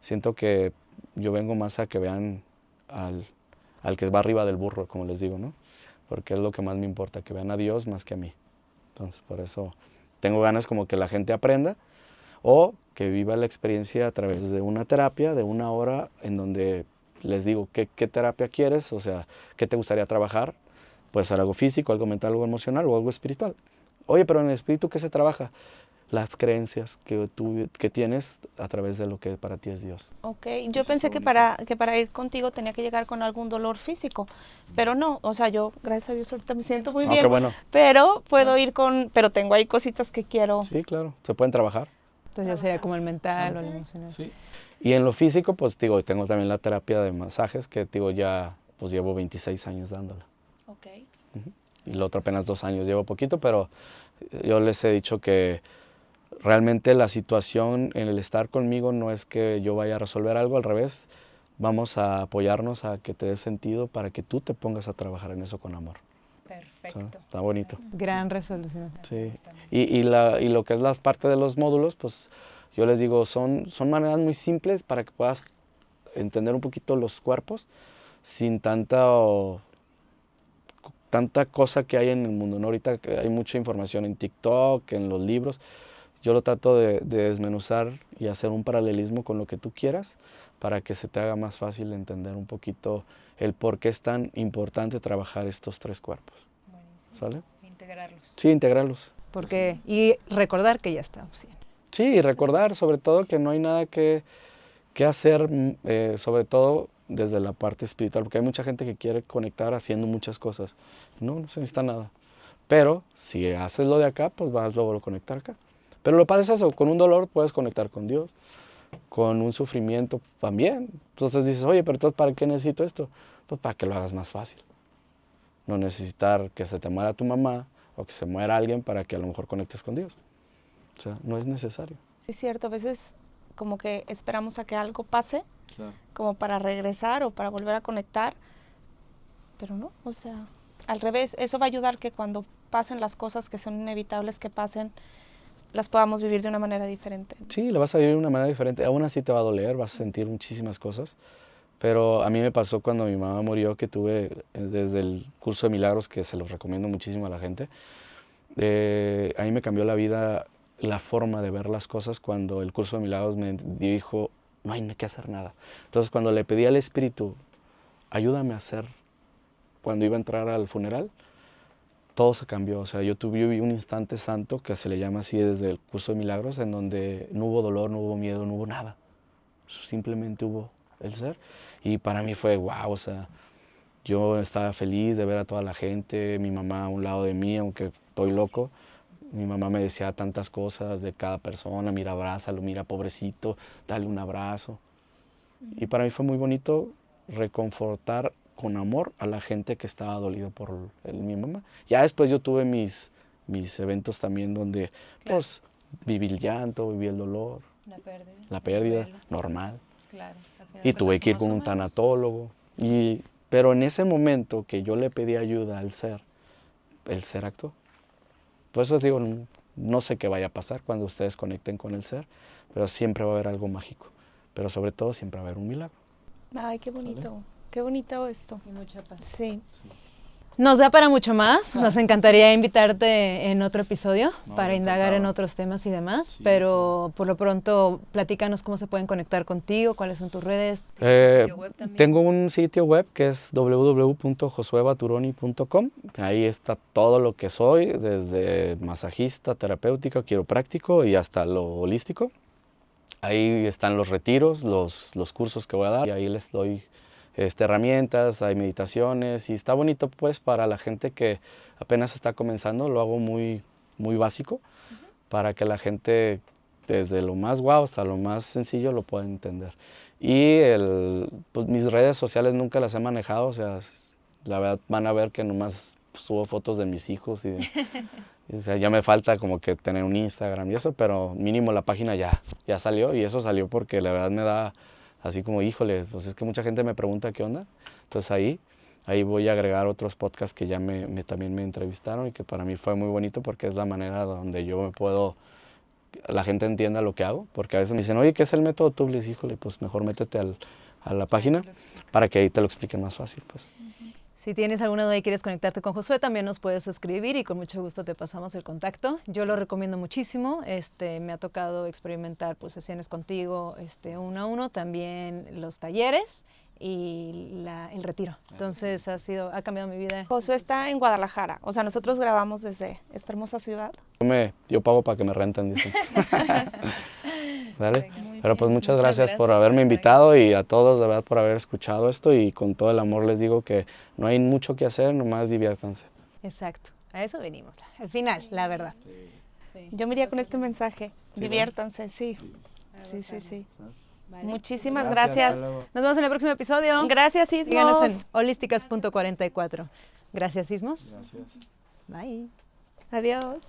siento que yo vengo más a que vean al que va arriba del burro, como les digo, ¿no? Porque es lo que más me importa, que vean a Dios más que a mí. Entonces, por eso tengo ganas como que la gente aprenda o que viva la experiencia a través de una terapia de 1 hora en donde les digo qué terapia quieres, o sea, qué te gustaría trabajar. Puede ser algo físico, algo mental, algo emocional o algo espiritual. Oye, pero en el espíritu, ¿qué se trabaja? Las creencias que tienes a través de lo que para ti es Dios. Ok, yo pensé que para ir contigo tenía que llegar con algún dolor físico, pero no, o sea, yo, gracias a Dios, ahorita me siento muy bien, qué bueno. pero puedo ir pero tengo ahí cositas que quiero. Sí, claro, se pueden trabajar. Entonces ya sería como el mental o el emocional. Sí. Y en lo físico, pues digo, tengo también la terapia de masajes, que digo, ya pues llevo 26 años dándola. Ok. Y lo otro apenas 2 años, llevo poquito, pero yo les he dicho que realmente la situación en el estar conmigo no es que yo vaya a resolver algo, al revés, vamos a apoyarnos a que te dé sentido para que tú te pongas a trabajar en eso con amor. Perfecto. Está bonito. Gran resolución. Sí. Y lo que es la parte de los módulos, pues yo les digo, son maneras muy simples para que puedas entender un poquito los cuerpos sin tanta cosa que hay en el mundo, ¿no? Ahorita que hay mucha información en TikTok, en los libros. Yo lo trato de desmenuzar y hacer un paralelismo con lo que tú quieras para que se te haga más fácil entender un poquito el por qué es tan importante trabajar estos 3 cuerpos. Buenísimo. ¿Sale? Integrarlos. Sí, integrarlos. Porque, y recordar que ya estamos bien. Sí, y recordar sobre todo que no hay nada que hacer, sobre todo desde la parte espiritual, porque hay mucha gente que quiere conectar haciendo muchas cosas. No se necesita nada. Pero si haces lo de acá, pues vas luego a conectar acá. Pero lo padre es eso, con un dolor puedes conectar con Dios, con un sufrimiento también. Entonces dices, oye, pero entonces, ¿para qué necesito esto? Pues para que lo hagas más fácil. No necesitar que se te muera tu mamá o que se muera alguien para que a lo mejor conectes con Dios. O sea, no es necesario. Sí, es cierto, a veces como que esperamos a que algo pase, como para regresar o para volver a conectar, pero no, o sea, al revés, eso va a ayudar que cuando pasen las cosas que son inevitables que pasen, las podamos vivir de una manera diferente. Sí, lo vas a vivir de una manera diferente. Aún así te va a doler, vas a sentir muchísimas cosas. Pero a mí me pasó cuando mi mamá murió, que tuve desde el curso de milagros, que se los recomiendo muchísimo a la gente. A mí me cambió la vida, la forma de ver las cosas cuando el curso de milagros me dijo, no hay que hacer nada. Entonces cuando le pedí al Espíritu, ayúdame a hacer, cuando iba a entrar al funeral, todo se cambió. O sea, yo tuve un instante santo, que se le llama así desde el curso de milagros, en donde no hubo dolor, no hubo miedo, no hubo nada. Simplemente hubo el ser. Y para mí fue wow, o sea, yo estaba feliz de ver a toda la gente, mi mamá a un lado de mí, aunque estoy loco. Mi mamá me decía tantas cosas de cada persona, mira, abrázalo, mira, pobrecito, dale un abrazo. Y para mí fue muy bonito reconfortar con amor a la gente que estaba dolido por mi mamá. Ya después yo tuve mis eventos también donde pues viví el llanto, viví el dolor, la pérdida normal. Claro, y tuve que ir con un tanatólogo. Pero en ese momento que yo le pedí ayuda al ser, el ser actuó. Por eso digo, no sé qué vaya a pasar cuando ustedes conecten con el ser, pero siempre va a haber algo mágico. Pero sobre todo siempre va a haber un milagro. Ay, qué bonito. ¿Vale? Qué bonito esto. Y mucha paz. Sí. Nos da para mucho más. Nos encantaría invitarte en otro episodio para indagar en otros temas y demás. Sí, pero por lo pronto, platícanos cómo se pueden conectar contigo, cuáles son tus redes. Tengo un sitio web que es www.josuebaturoni.com. Ahí está todo lo que soy, desde masajista, terapéutico, quiropráctico y hasta lo holístico. Ahí están los retiros, los cursos que voy a dar y ahí les doy herramientas, hay meditaciones y está bonito pues para la gente que apenas está comenzando, lo hago muy, muy básico para que la gente desde lo más guau hasta lo más sencillo lo pueda entender. Y pues mis redes sociales nunca las he manejado, o sea, la verdad van a ver que nomás subo fotos de mis hijos y o sea, ya me falta como que tener un Instagram y eso, pero mínimo la página ya salió y eso salió porque la verdad me da así como, híjole, pues es que mucha gente me pregunta qué onda. Entonces ahí, Ahí voy a agregar otros podcasts que ya también me entrevistaron y que para mí fue muy bonito porque es la manera donde yo la gente entienda lo que hago, porque a veces me dicen, oye, ¿qué es el método Tublis? Híjole, pues mejor métete a la página para que ahí te lo expliquen más fácil, pues. Si tienes alguna duda y quieres conectarte con Josué, también nos puedes escribir y con mucho gusto te pasamos el contacto. Yo lo recomiendo muchísimo. Me ha tocado experimentar pues, sesiones contigo 1 a 1, también los talleres y el retiro. Entonces ha cambiado mi vida. Josué está en Guadalajara, o sea, nosotros grabamos desde esta hermosa ciudad. Yo pago para que me renten, dicen. ¿Vale? Pero pues muchas gracias por haberme invitado y a todos de verdad por haber escuchado esto y con todo el amor les digo que no hay mucho que hacer, nomás diviértanse. Exacto, a eso venimos, al final, la verdad. Sí. Yo me iría con este mensaje, diviértanse, sí. Sí. Vale. Muchísimas gracias. Nos vemos en el próximo episodio. Gracias, Sismos. Síganos en holísticas.44. Gracias, Sismos. Gracias. Bye. Adiós.